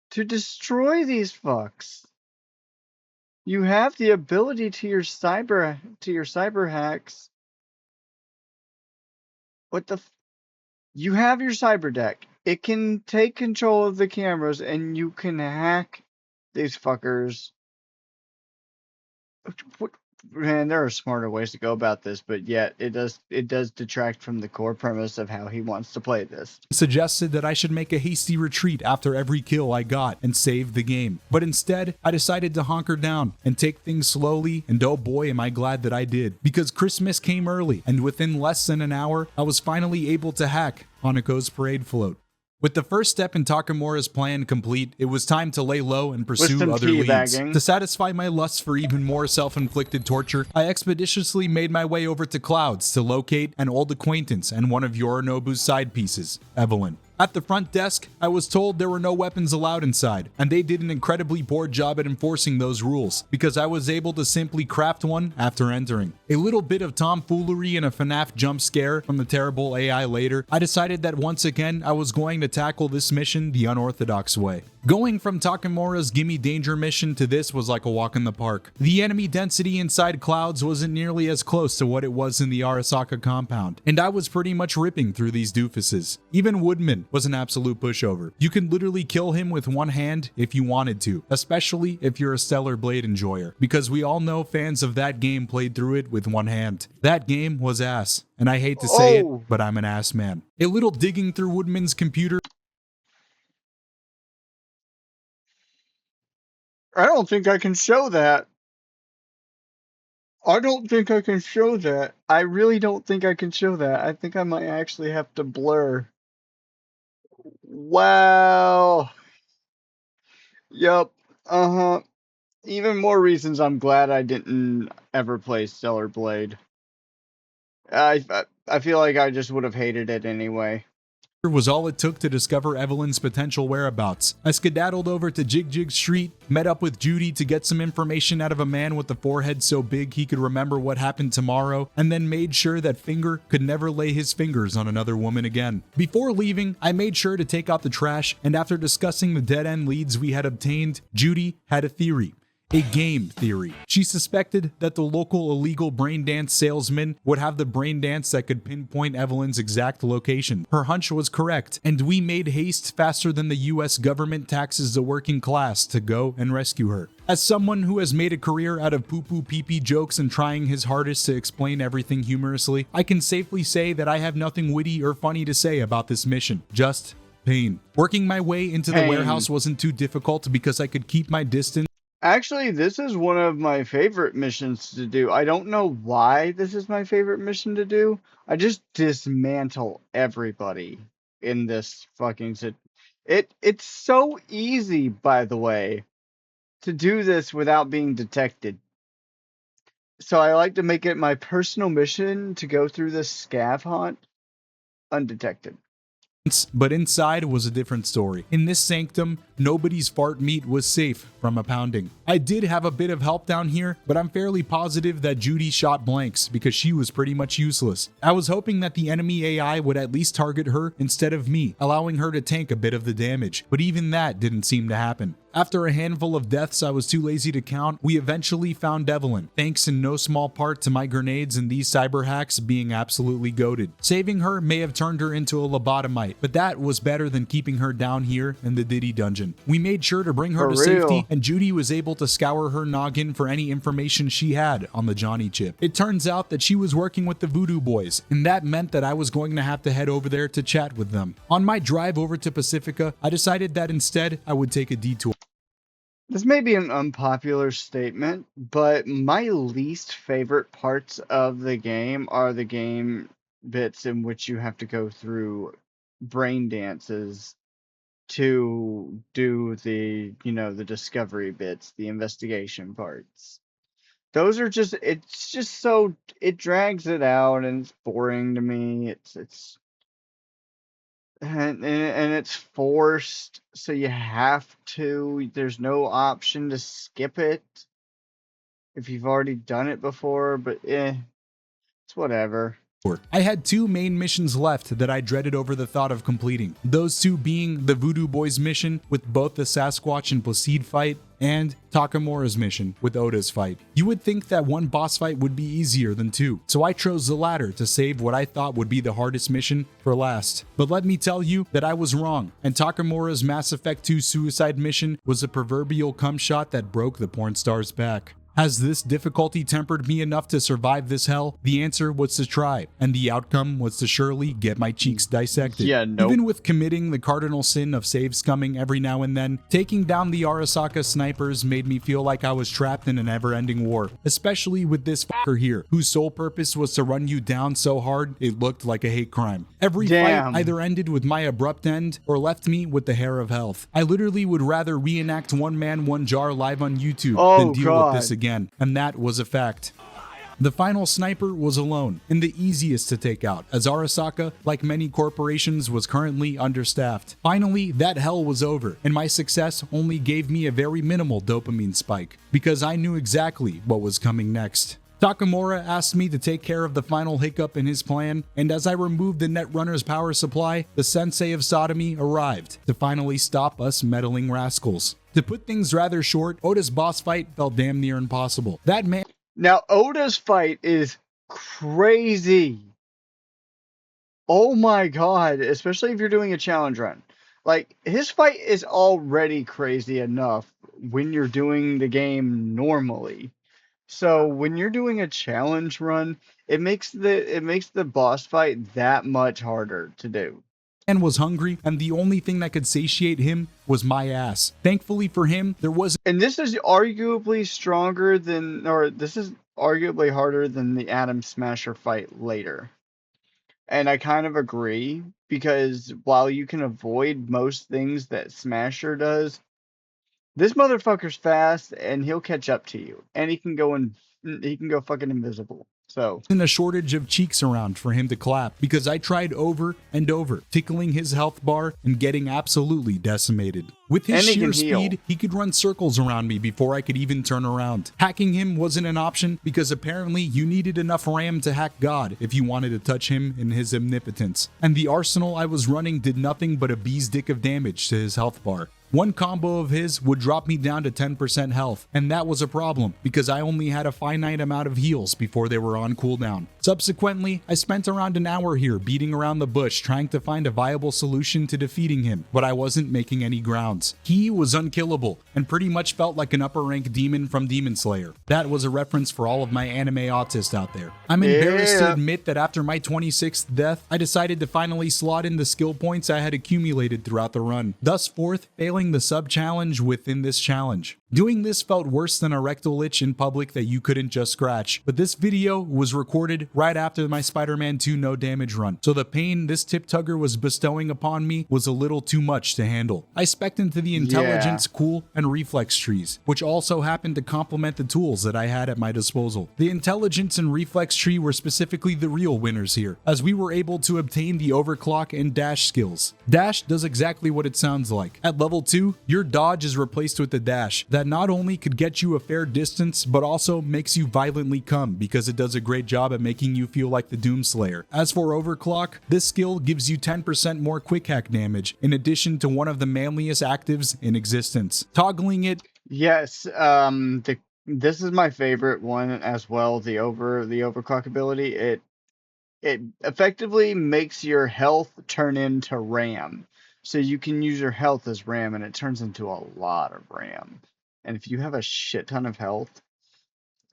to destroy these fucks. You have the ability to your cyber hacks. What the you have your cyber deck. It can take control of the cameras and you can hack these fuckers. Man, there are smarter ways to go about this, but yet it does detract from the core premise of how he wants to play this. Suggested that I should make a hasty retreat after every kill I got and save the game. But instead, I decided to hunker down and take things slowly, and oh boy am I glad that I did. Because Christmas came early, and within less than an hour, I was finally able to hack Hanako's parade float. With the first step in Takamura's plan complete, it was time to lay low and pursue other leads. To satisfy my lust for even more self-inflicted torture, I expeditiously made my way over to Clouds to locate an old acquaintance and one of Yorinobu's side pieces, Evelyn. At the front desk, I was told there were no weapons allowed inside, and they did an incredibly poor job at enforcing those rules, because I was able to simply craft one after entering. A little bit of tomfoolery and a FNAF jump scare from the terrible AI later, I decided that once again I was going to tackle this mission the unorthodox way. Going from Takamura's Gimme Danger mission to this was like a walk in the park. The enemy density inside Clouds wasn't nearly as close to what it was in the Arasaka compound, and I was pretty much ripping through these doofuses. Even Woodman was an absolute pushover. You can literally kill him with one hand if you wanted to, especially if you're a Stellar Blade enjoyer, because we all know fans of that game played through it with one hand. That game was ass, and I hate to say it, but I'm an ass man. A little digging through Woodman's computer. I don't think I can show that. I don't think I can show that. I really don't think I can show that. I think I might actually have to blur. Wow. Yup. Uh-huh. Even more reasons I'm glad I didn't ever play Stellar Blade. I feel like I just would have hated it anyway. Was all it took to discover Evelyn's potential whereabouts. I skedaddled over to Jig Jig Street, met up with Judy to get some information out of a man with a forehead so big he could remember what happened tomorrow, and then made sure that Finger could never lay his fingers on another woman again. Before leaving, I made sure to take out the trash, and after discussing the dead-end leads we had obtained, Judy had a theory. a game theory. She suspected that the local illegal brain dance salesman would have the brain dance that could pinpoint Evelyn's exact location. Her hunch was correct, and we made haste faster than the US government taxes the working class to go and rescue her. As someone who has made a career out of poo-poo pee-pee jokes and trying his hardest to explain everything humorously, I can safely say that I have nothing witty or funny to say about this mission. Just pain. Working my way into the warehouse wasn't too difficult because I could keep my distance. Actually, this is one of my favorite missions to do. I don't know why this is my favorite mission to do. I just dismantle everybody in this fucking it's so easy, by the way, to do this without being detected. So I like to make it my personal mission to go through this scav hunt undetected. But inside was a different story. In this sanctum, nobody's fart meat was safe from a pounding. I did have a bit of help down here, but I'm fairly positive that Judy shot blanks because she was pretty much useless. I was hoping that the enemy AI would at least target her instead of me, allowing her to tank a bit of the damage, but even that didn't seem to happen. After a handful of deaths I was too lazy to count, we eventually found Evelyn, thanks in no small part to my grenades and these cyber hacks being absolutely goated. Saving her may have turned her into a lobotomite, but that was better than keeping her down here in the Diddy dungeon. We made sure to bring her to safety, and Judy was able to scour her noggin for any information she had on the Johnny chip. It turns out that she was working with the Voodoo Boys, and that meant that I was going to have to head over there to chat with them. On my drive over to Pacifica, I decided that instead I would take a detour. This may be an unpopular statement, but my least favorite parts of the game are the game bits in which you have to go through brain dances to do the, the discovery bits, the investigation parts. Those are just, it's just so, it drags it out and it's boring to me. And it's forced, so you have to. There's no option to skip it if you've already done it before, but it's whatever. I had two main missions left that I dreaded over the thought of completing. Those two being the Voodoo Boys mission with both the Sasquatch and Placide fight, and Takamura's mission with Oda's fight. You would think that one boss fight would be easier than two, so I chose the latter to save what I thought would be the hardest mission for last. But let me tell you that I was wrong, and Takamura's Mass Effect 2 suicide mission was a proverbial cum shot that broke the porn star's back. Has this difficulty tempered me enough to survive this hell? The answer was to try, and the outcome was to surely get my cheeks dissected. Yeah, nope. Even with committing the cardinal sin of save scumming every now and then, taking down the Arasaka snipers made me feel like I was trapped in a never-ending war, especially with this fucker here, whose sole purpose was to run you down so hard it looked like a hate crime. Every fight either ended with my abrupt end or left me with the hair of health. I literally would rather reenact One Man, One Jar live on YouTube than deal with this again. And that was a fact. The final sniper was alone, and the easiest to take out, as Arasaka, like many corporations, was currently understaffed. Finally, that hell was over, and my success only gave me a very minimal dopamine spike, because I knew exactly what was coming next. Takamura asked me to take care of the final hiccup in his plan, and as I removed the Netrunner's power supply, the Sensei of Sodomy arrived to finally stop us meddling rascals. To put things rather short, Oda's boss fight felt damn near impossible. That man... Now, Oda's fight is crazy. Oh my god, especially if you're doing a challenge run. Like, his fight is already crazy enough when you're doing the game normally. So when you're doing a challenge run, it makes the boss fight that much harder to do. And was hungry, and the only thing that could satiate him was my ass. Thankfully for him, there was... And this is arguably this is arguably harder than the Atom Smasher fight later. And I kind of agree, because while you can avoid most things that Smasher does, this motherfucker's fast, and he'll catch up to you. And he can go fucking invisible. So, in a shortage of cheeks around for him to clap, because I tried over and over, tickling his health bar and getting absolutely decimated. With his And he sheer can heal. speed, he could run circles around me before I could even turn around. Hacking him wasn't an option because apparently you needed enough RAM to hack God if you wanted to touch him in his omnipotence. And the arsenal I was running did nothing but a bee's dick of damage to his health bar. One combo of his would drop me down to 10% health, and that was a problem because I only had a finite amount of heals before they were on cooldown. Subsequently, I spent around an hour here beating around the bush trying to find a viable solution to defeating him, but I wasn't making any grounds. He was unkillable and pretty much felt like an upper rank demon from Demon Slayer. That was a reference for all of my anime autists out there. I'm embarrassed to admit that after my 26th death, I decided to finally slot in the skill points I had accumulated throughout the run, thus forth failing the sub-challenge within this challenge. Doing this felt worse than a rectal itch in public that you couldn't just scratch, but this video was recorded right after my Spider-Man 2 no damage run, so the pain this tip tugger was bestowing upon me was a little too much to handle. I specced into the intelligence, cool, and reflex trees, which also happened to complement the tools that I had at my disposal. The intelligence and reflex tree were specifically the real winners here, as we were able to obtain the overclock and dash skills. Dash does exactly what it sounds like. At level 2, your dodge is replaced with the dash that not only could get you a fair distance, but also makes you violently come because it does a great job at making you feel like the Doomslayer. As for overclock, this skill gives you 10% more quick hack damage, in addition to one of the manliest actives in existence. Toggling it. Yes, this is my favorite one as well, the overclock ability. It effectively makes your health turn into RAM. So you can use your health as RAM, and it turns into a lot of RAM. And if you have a shit ton of health,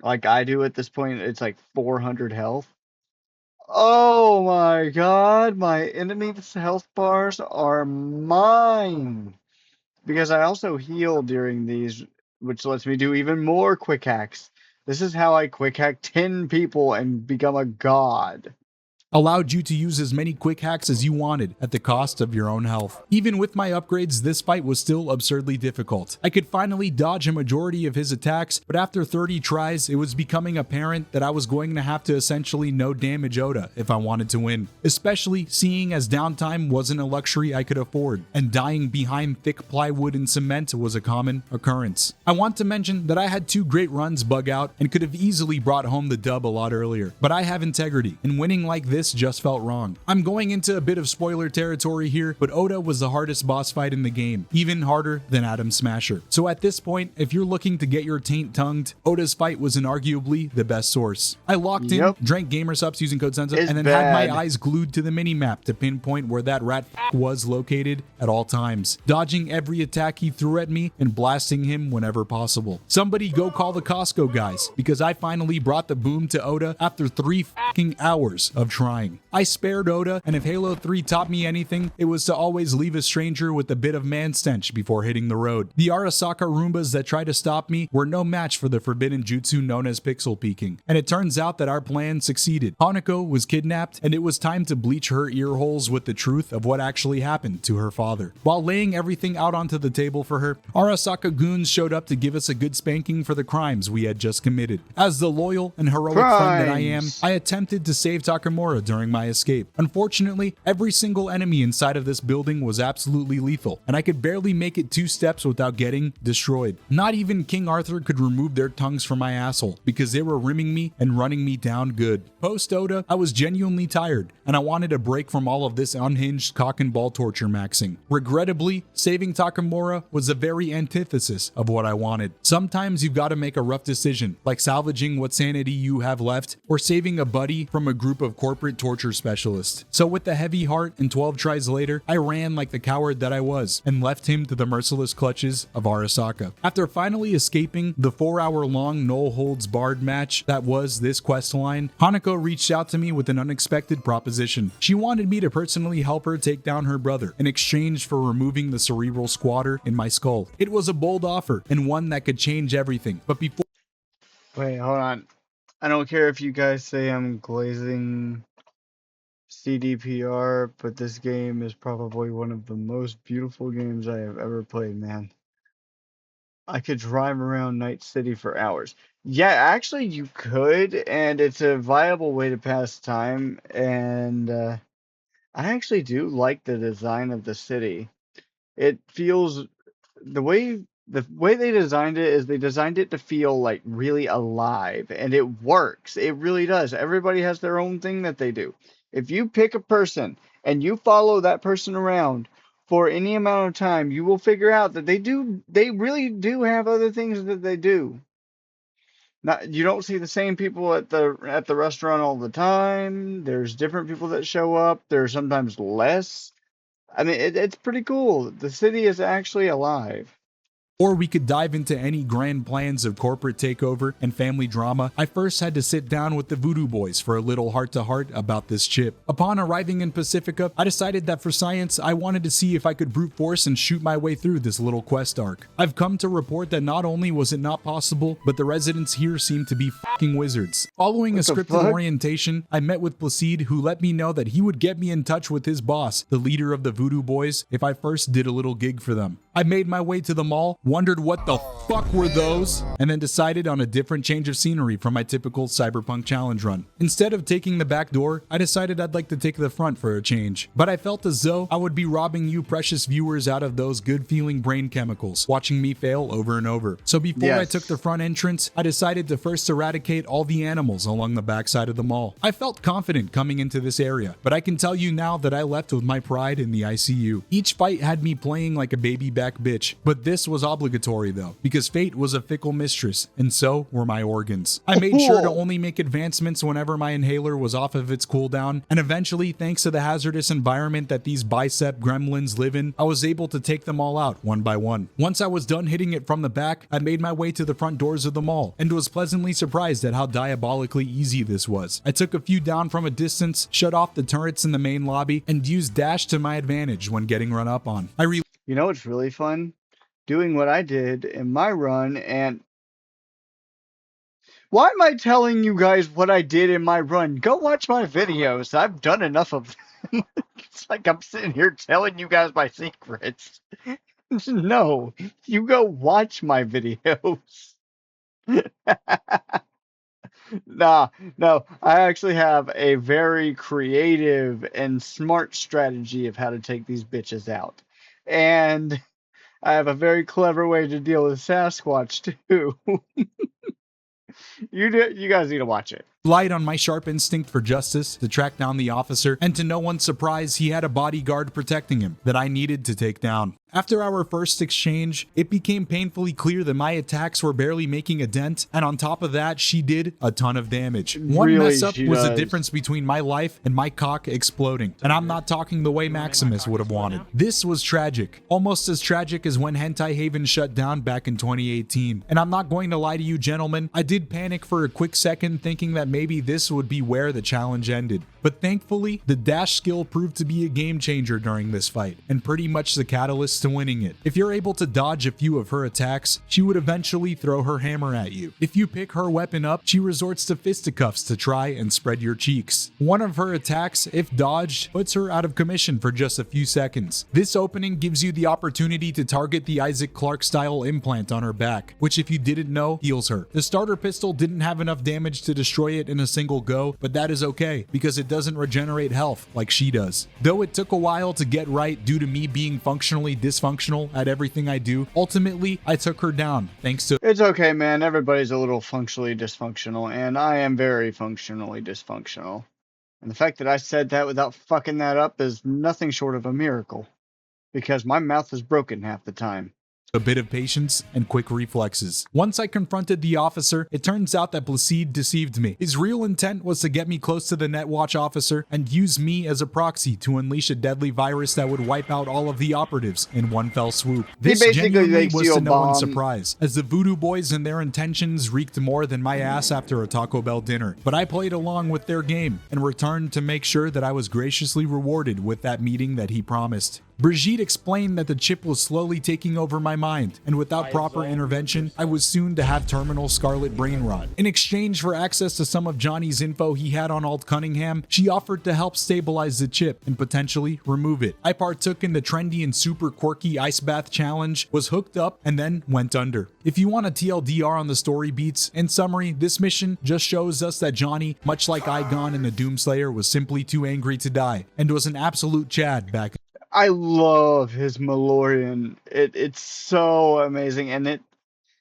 like I do at this point, it's like 400 health. Oh my god, my enemy's health bars are mine. Because I also heal during these, which lets me do even more quick hacks. This is how I quick hack 10 people and become a god. Allowed you to use as many quick hacks as you wanted at the cost of your own health. Even with my upgrades, this fight was still absurdly difficult. I could finally dodge a majority of his attacks, but after 30 tries, it was becoming apparent that I was going to have to essentially no damage Oda if I wanted to win, especially seeing as downtime wasn't a luxury I could afford, and dying behind thick plywood and cement was a common occurrence. I want to mention that I had 2 great runs bug out and could have easily brought home the dub a lot earlier, but I have integrity, and winning like this just felt wrong. I'm going into a bit of spoiler territory here, but Oda was the hardest boss fight in the game, even harder than Atom Smasher. So at this point, if you're looking to get your taint tongued, Oda's fight was inarguably the best source. I locked in, drank gamer subs using code Senza, and then had my eyes glued to the minimap to pinpoint where that rat was located at all times, dodging every attack he threw at me and blasting him whenever possible. Somebody go call the Costco guys, because I finally brought the boom to Oda after 3 hours of trying. I spared Oda, and if Halo 3 taught me anything, it was to always leave a stranger with a bit of man stench before hitting the road. The Arasaka Roombas that tried to stop me were no match for the forbidden jutsu known as pixel peeking, and it turns out that our plan succeeded. Hanako was kidnapped, and it was time to bleach her ear holes with the truth of what actually happened to her father. While laying everything out onto the table for her, Arasaka goons showed up to give us a good spanking for the crimes we had just committed. As the loyal and heroic friend that I am, I attempted to save Takamura during my escape. Unfortunately, every single enemy inside of this building was absolutely lethal, and I could barely make it 2 steps without getting destroyed. Not even King Arthur could remove their tongues from my asshole, because they were rimming me and running me down good. Post Oda, I was genuinely tired, and I wanted a break from all of this unhinged cock and ball torture maxing. Regrettably, saving Takamura was the very antithesis of what I wanted. Sometimes you've got to make a rough decision, like salvaging what sanity you have left, or saving a buddy from a group of corporate torture specialists. So with a heavy heart and 12 tries later, I ran like the coward that I was and left him to the merciless clutches of Arasaka. After finally escaping the 4-hour-long no-holds-barred match that was this questline, Hanako reached out to me with an unexpected proposition. She wanted me to personally help her take down her brother in exchange for removing the cerebral squatter in my skull. It was a bold offer and one that could change everything, but before— Wait, hold on. I don't care if you guys say I'm glazing CDPR, but this game is probably one of the most beautiful games I have ever played, man. I could drive around Night City for hours. Yeah, actually you could, and it's a viable way to pass time, and I actually do like the design of the city. It feels the way they designed it is they designed it to feel like really alive, and it works. It really does. Everybody has their own thing that they do. If you pick a person and you follow that person around for any amount of time, you will figure out that they really do have other things that they do. Not, you don't see the same people at the restaurant all the time. There's different people that show up. There's sometimes less. I mean, it's pretty cool. The city is actually alive. Or we could dive into any grand plans of corporate takeover and family drama. I first had to sit down with the Voodoo Boys for a little heart-to-heart about this chip. Upon arriving in Pacifica, I decided that for science, I wanted to see if I could brute force and shoot my way through this little quest arc. I've come to report that not only was it not possible, but the residents here seem to be fucking wizards. Following a scripted orientation, I met with Placide, who let me know that he would get me in touch with his boss, the leader of the Voodoo Boys, if I first did a little gig for them. I made my way to the mall, wondered what the fuck were those, and then decided on a different change of scenery from my typical Cyberpunk challenge run. Instead of taking the back door, I decided I'd like to take the front for a change. But I felt as though I would be robbing you precious viewers out of those good feeling brain chemicals, watching me fail over and over. So before I took the front entrance, I decided to first eradicate all the animals along the backside of the mall. I felt confident coming into this area, but I can tell you now that I left with my pride in the ICU. Each fight had me playing like a baby back bitch, but this was obligatory though, because fate was a fickle mistress, and so were my organs. I made sure to only make advancements whenever my inhaler was off of its cooldown, and eventually, thanks to the hazardous environment that these bicep gremlins live in, I was able to take them all out one by one. Once I was done hitting it from the back, I made my way to the front doors of the mall, and was pleasantly surprised at how diabolically easy this was. I took a few down from a distance, shut off the turrets in the main lobby, and used dash to my advantage when getting run up on. You know what's really fun? Doing what I did in my run, and why am I telling you guys what I did in my run? Go watch my videos. I've done enough of them. It's like I'm sitting here telling you guys my secrets. No, you go watch my videos. No, I actually have a very creative and smart strategy of how to take these bitches out. And I have a very clever way to deal with Sasquatch too. You guys need to watch it. Relied on my sharp instinct for justice to track down the officer, and to no one's surprise, he had a bodyguard protecting him that I needed to take down. After our first exchange, it became painfully clear that my attacks were barely making a dent, and on top of that, she did a ton of damage. One mess up was the difference between my life and my cock exploding, and I'm not talking the way Maximus would have wanted. This was tragic, almost as tragic as when Hentai Haven shut down back in 2018. And I'm not going to lie to you gentlemen, I did panic for a quick second thinking that maybe this would be where the challenge ended. But thankfully, the dash skill proved to be a game changer during this fight, and pretty much the catalyst to winning it. If you're able to dodge a few of her attacks, she would eventually throw her hammer at you. If you pick her weapon up, she resorts to fisticuffs to try and spread your cheeks. One of her attacks, if dodged, puts her out of commission for just a few seconds. This opening gives you the opportunity to target the Isaac Clarke style implant on her back, which if you didn't know, heals her. The starter pistol didn't have enough damage to destroy it in a single go, but that is okay, because it doesn't regenerate health like she does. Though it took a while to get right due to me being functionally dysfunctional at everything I do, ultimately I took her down thanks to— It's okay, man. Everybody's a little functionally dysfunctional, and I am very functionally dysfunctional. And the fact that I said that without fucking that up is nothing short of a miracle, because my mouth is broken half the time. a bit of patience and quick reflexes. Once I confronted the officer, it turns out that Placide deceived me. His real intent was to get me close to the Netwatch officer and use me as a proxy to unleash a deadly virus that would wipe out all of the operatives in one fell swoop. This genuinely was to no one's surprise, as the Voodoo Boys and their intentions reeked more than my ass after a Taco Bell dinner. But I played along with their game and returned to make sure that I was graciously rewarded with that meeting that he promised. Brigitte explained that the chip was slowly taking over my mind, and without proper intervention, I was soon to have terminal scarlet brain rot. In exchange for access to some of Johnny's info he had on Alt Cunningham, she offered to help stabilize the chip and potentially remove it. I partook in the trendy and super quirky ice bath challenge, was hooked up, and then went under. If you want a TLDR on the story beats, in summary, this mission just shows us that Johnny, much like Igon in the Doomslayer, was simply too angry to die, and was an absolute Chad back. I love his Malorian. It's so amazing, and it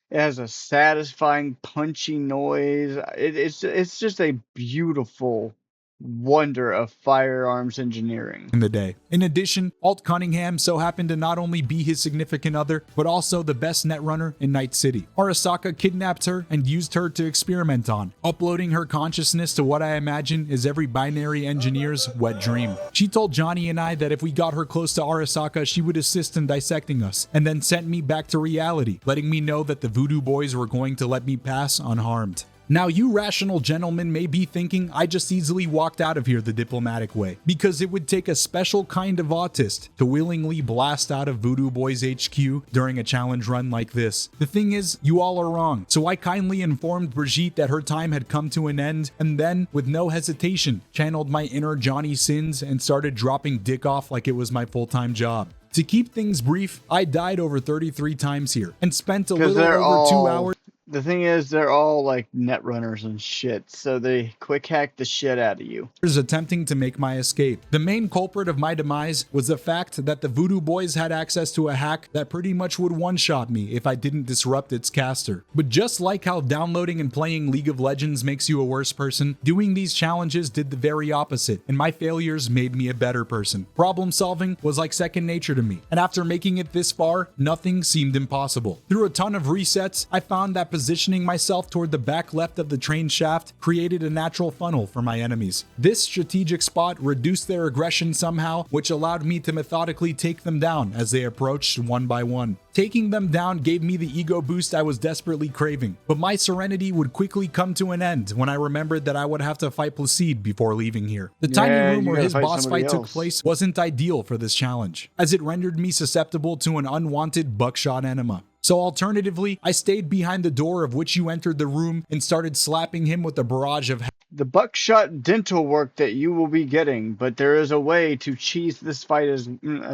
has a satisfying, punchy noise. It's just a beautiful wonder of firearms engineering. In the day. In addition, Alt Cunningham so happened to not only be his significant other, but also the best netrunner in Night City. Arasaka kidnapped her and used her to experiment on, uploading her consciousness to what I imagine is every binary engineer's wet dream. She told Johnny and I that if we got her close to Arasaka, she would assist in dissecting us, and then sent me back to reality, letting me know that the Voodoo Boys were going to let me pass unharmed. Now, you rational gentlemen may be thinking I just easily walked out of here the diplomatic way, because it would take a special kind of autist to willingly blast out of Voodoo Boys HQ during a challenge run like this. The thing is, you all are wrong, so I kindly informed Brigitte that her time had come to an end, and then, with no hesitation, channeled my inner Johnny Sins and started dropping dick off like it was my full-time job. To keep things brief, I died over 33 times here, and spent a little over 2 hours. The thing is, they're all like net runners and shit, so they quick hack the shit out of you. Attempting to make my escape. The main culprit of my demise was the fact that the Voodoo Boys had access to a hack that pretty much would one-shot me if I didn't disrupt its caster. But just like how downloading and playing League of Legends makes you a worse person, doing these challenges did the very opposite, and my failures made me a better person. Problem solving was like second nature to me, and after making it this far, nothing seemed impossible. Through a ton of resets, I found that positioning myself toward the back left of the train shaft created a natural funnel for my enemies. This strategic spot reduced their aggression somehow, which allowed me to methodically take them down as they approached one by one. Taking them down gave me the ego boost I was desperately craving, but my serenity would quickly come to an end when I remembered that I would have to fight Placide before leaving here. The tiny room where his boss fight took place wasn't ideal for this challenge, as it rendered me susceptible to an unwanted buckshot enema. So alternatively, I stayed behind the door of which you entered the room and started slapping him with a barrage of the buckshot dental work that you will be getting, but there is a way to cheese this fight as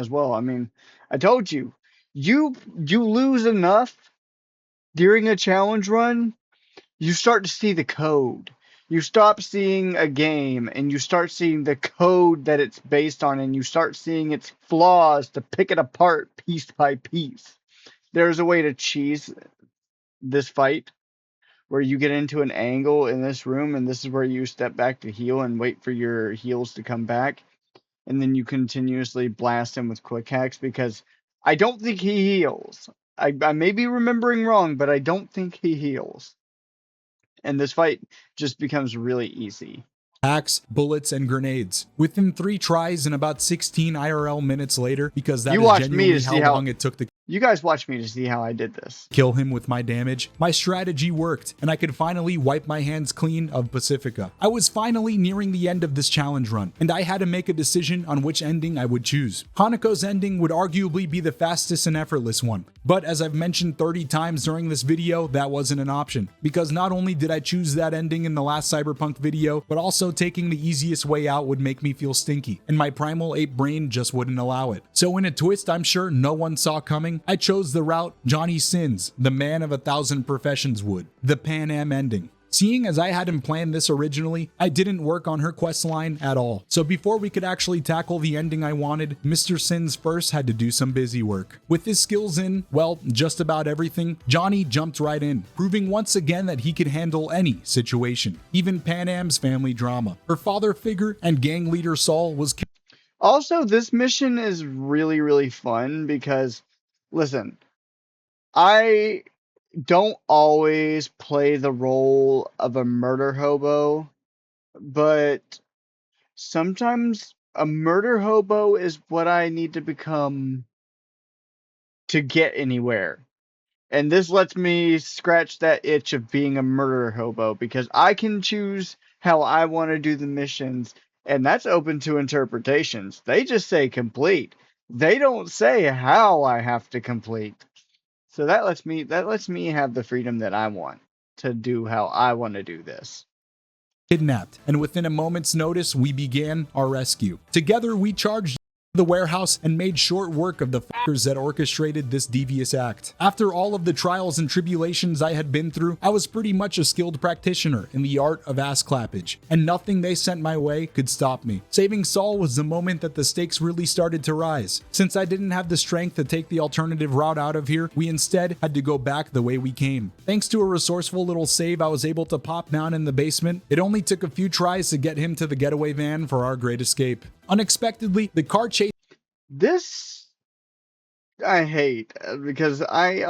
well. I mean, I told you, you lose enough during a challenge run, you start to see the code. You stop seeing a game and you start seeing the code that it's based on, and you start seeing its flaws to pick it apart piece by piece. There's a way to cheese this fight where you get into an angle in this room, and this is where you step back to heal and wait for your heals to come back, and then you continuously blast him with quick hacks, because I don't think he heals. I may be remembering wrong, but I don't think he heals. And this fight just becomes really easy. Hacks, bullets, and grenades. Within 3 tries and about 16 IRL minutes later, because that is genuinely how long it took to You guys watch me to see how I did this. Kill him with my damage. My strategy worked, and I could finally wipe my hands clean of Pacifica. I was finally nearing the end of this challenge run, and I had to make a decision on which ending I would choose. Hanako's ending would arguably be the fastest and effortless one, but as I've mentioned 30 times during this video, that wasn't an option, because not only did I choose that ending in the last Cyberpunk video, but also taking the easiest way out would make me feel stinky, and my primal ape brain just wouldn't allow it. So in a twist I'm sure no one saw coming, I chose the route Johnny Sins, the man of 1,000 professions would, the Pan Am ending. Seeing as I hadn't planned this originally, I didn't work on her questline at all. So before we could actually tackle the ending I wanted, Mr. Sins first had to do some busy work. With his skills in, well, just about everything, Johnny jumped right in, proving once again that he could handle any situation, even Pan Am's family drama. Her father figure and gang leader Saul was... Also, this mission is really, really fun because, listen, I don't always play the role of a murder hobo, but sometimes a murder hobo is what I need to become to get anywhere. And this lets me scratch that itch of being a murder hobo, because I can choose how I want to do the missions, and that's open to interpretations. They just say complete. They don't say how I have to complete. So that lets me have the freedom that I want to do how I want to do this. Kidnapped, and within a moment's notice, we began our rescue. Together, we charged the warehouse and made short work of the fuckers that orchestrated this devious act. After all of the trials and tribulations I had been through, I was pretty much a skilled practitioner in the art of ass clappage, and nothing they sent my way could stop me. Saving Saul was the moment that the stakes really started to rise. Since I didn't have the strength to take the alternative route out of here, we instead had to go back the way we came. Thanks to a resourceful little save I was able to pop down in the basement, it only took a few tries to get him to the getaway van for our great escape. Unexpectedly, the car chase This I hate because I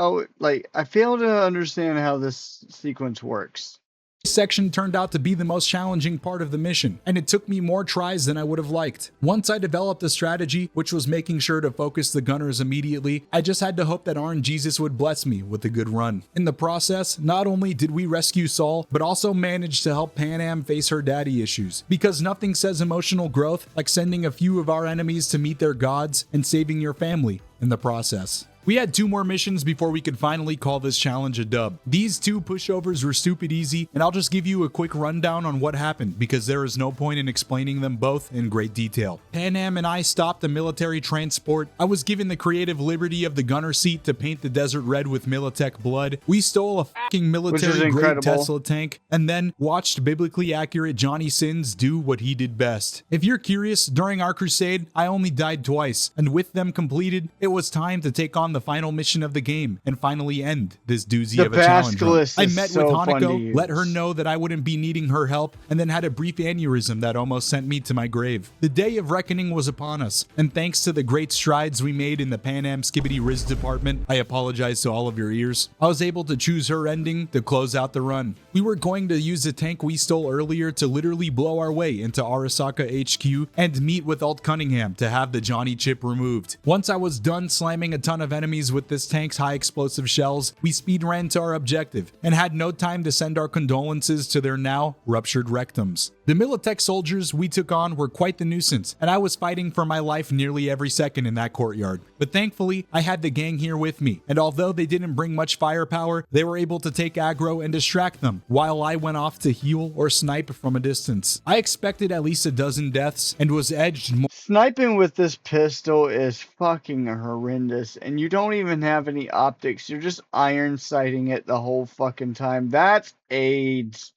fail to understand how this sequence works. section turned out to be the most challenging part of the mission, and it took me more tries than I would have liked. Once I developed a strategy, which was making sure to focus the gunners immediately, I just had to hope that RNGesus would bless me with a good run. In the process, not only did we rescue Saul, but also managed to help Pan Am face her daddy issues, because nothing says emotional growth like sending a few of our enemies to meet their gods and saving your family in the process. We had 2 more missions before we could finally call this challenge a dub. These 2 pushovers were stupid easy, and I'll just give you a quick rundown on what happened because there is no point in explaining them both in great detail. Pan Am and I stopped a military transport. I was given the creative liberty of the gunner seat to paint the desert red with Militech blood. We stole a fucking military-grade Tesla tank, and then watched biblically accurate Johnny Sins do what he did best. If you're curious, during our crusade, I only died twice, and with them completed, it was time to take on the final mission of the game and finally end this doozy of a challenge run. I met with Hanako, let her know that I wouldn't be needing her help, and then had a brief aneurysm that almost sent me to my grave. The day of reckoning was upon us, and thanks to the great strides we made in the Pan Am Skibbity Riz department, I apologize to all of your ears, I was able to choose her ending to close out the run. We were going to use the tank we stole earlier to literally blow our way into Arasaka HQ and meet with Alt Cunningham to have the Johnny chip removed. Once I was done slamming a ton of enemies with this tank's high explosive shells, we speed ran to our objective and had no time to send our condolences to their now ruptured rectums. The Militech soldiers we took on were quite the nuisance, and I was fighting for my life nearly every second in that courtyard. But thankfully, I had the gang here with me, and although they didn't bring much firepower, they were able to take aggro and distract them, while I went off to heal or snipe from a distance. I expected at least a dozen deaths, and was edged more. Sniping with this pistol is fucking horrendous, and you don't even have any optics. You're just iron sighting it the whole fucking time. That's AIDS.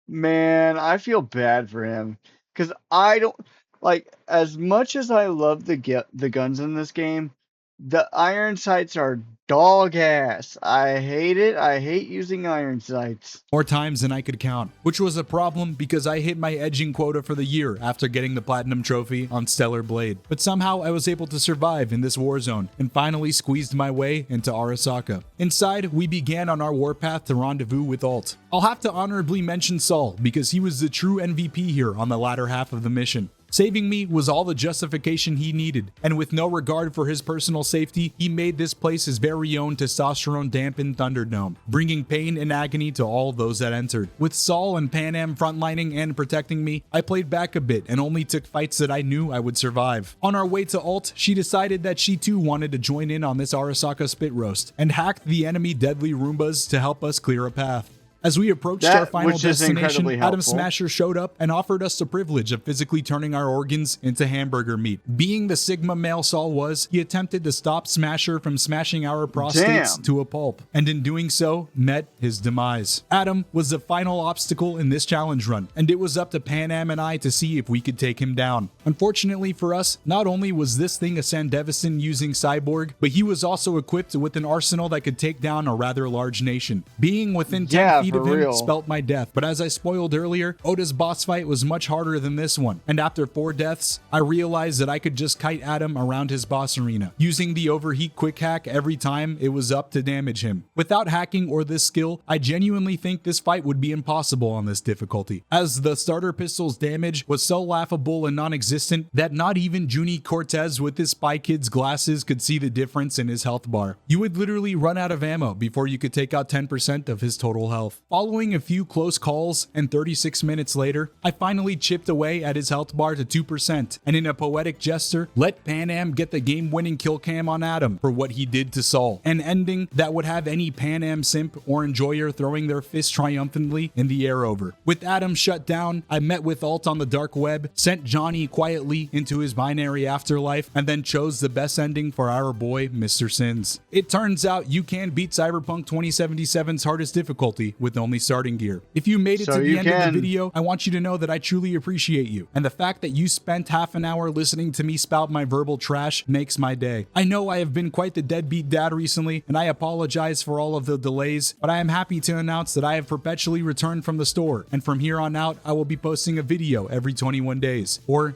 Man, I feel bad for him. Because I don't... Like, as much as I love the guns in this game, the iron sights are dog ass. I hate it. I hate using iron sights. More times than I could count, which was a problem because I hit my edging quota for the year after getting the platinum trophy on Stellar Blade. But somehow I was able to survive in this war zone and finally squeezed my way into Arasaka. Inside, we began on our warpath to rendezvous with Alt. I'll have to honorably mention Saul because he was the true MVP here on the latter half of the mission. Saving me was all the justification he needed, and with no regard for his personal safety, he made this place his very own testosterone-dampened Thunderdome, bringing pain and agony to all those that entered. With Saul and Pan Am frontlining and protecting me, I played back a bit and only took fights that I knew I would survive. On our way to Alt, she decided that she too wanted to join in on this Arasaka spit roast, and hacked the enemy deadly Roombas to help us clear a path. As we approached our final destination, Adam Smasher showed up and offered us the privilege of physically turning our organs into hamburger meat. Being the Sigma male Saul was, he attempted to stop Smasher from smashing our prostates to a pulp, and in doing so, met his demise. Adam was the final obstacle in this challenge run, and it was up to Pan Am and I to see if we could take him down. Unfortunately for us, not only was this thing a Sandevistan using cyborg, but he was also equipped with an arsenal that could take down a rather large nation. Being within 10 feet of him spelt my death, but as I spoiled earlier, Oda's boss fight was much harder than this one, and after 4 deaths, I realized that I could just kite Adam around his boss arena, using the overheat quick hack every time it was up to damage him. Without hacking or this skill, I genuinely think this fight would be impossible on this difficulty, as the starter pistol's damage was so laughable and non-existent that not even Junie Cortez with his Spy Kids glasses could see the difference in his health bar. You would literally run out of ammo before you could take out 10% of his total health. health. Following a few close calls and 36 minutes later, I finally chipped away at his health bar to 2%, and in a poetic gesture, let Panam get the game-winning kill cam on Adam for what he did to Saul. An ending that would have any Panam simp or enjoyer throwing their fist triumphantly in the air over. With Adam shut down, I met with Alt on the dark web, sent Johnny quietly into his binary afterlife, and then chose the best ending for our boy, Mr. Sins. It turns out you can beat Cyberpunk 2077's hardest difficulty with only starting gear. If you made it to the end of the video, I want you to know that I truly appreciate you, and the fact that you spent half an hour listening to me spout my verbal trash makes my day. I know I have been quite the deadbeat dad recently, and I apologize for all of the delays, but I am happy to announce that I have perpetually returned from the store, and from here on out, I will be posting a video every 21 days, or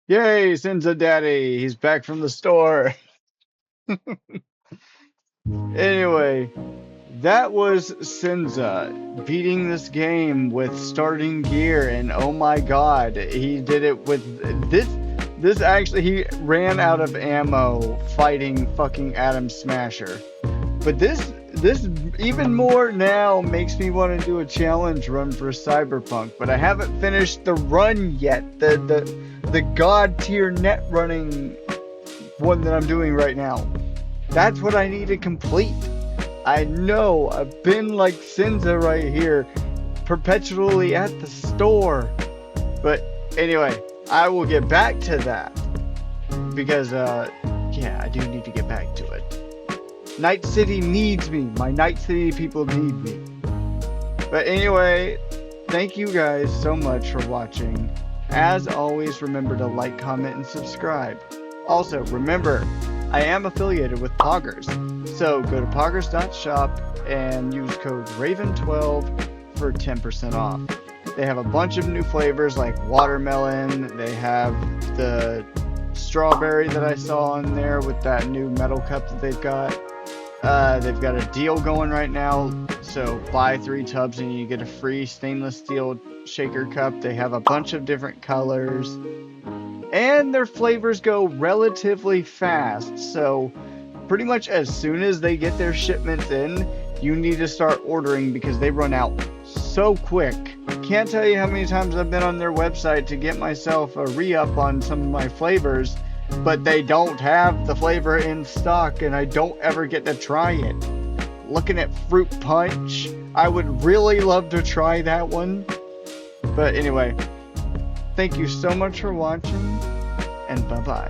Yay, Senza Daddy, he's back from the store. Anyway, that was Senza beating this game with starting gear, and oh my god, he did it with this actually, he ran out of ammo fighting fucking Adam Smasher. But this even more now makes me want to do a challenge run for Cyberpunk, but I haven't finished the run yet, the god tier net running one that I'm doing right now. That's what I need to complete. I know, I've been like Senza right here, perpetually at the store. But anyway, I will get back to that. Because, yeah, I do need to get back to it. Night City needs me. My Night City people need me. But anyway, thank you guys so much for watching. As always, remember to like, comment, and subscribe. Also, remember, I am affiliated with Poggers, so go to poggers.shop and use code RAVEN12 for 10% off. They have a bunch of new flavors like watermelon, they have the strawberry that I saw in there with that new metal cup that they've got. They've got a deal going right now, so buy 3 tubs and you get a free stainless steel shaker cup. They have a bunch of different colors. And their flavors go relatively fast, so pretty much as soon as they get their shipments in, you need to start ordering because they run out so quick. Can't tell you how many times I've been on their website to get myself a re-up on some of my flavors, but they don't have the flavor in stock and I don't ever get to try it. Looking at Fruit Punch, I would really love to try that one. But anyway, thank you so much for watching, and bye-bye.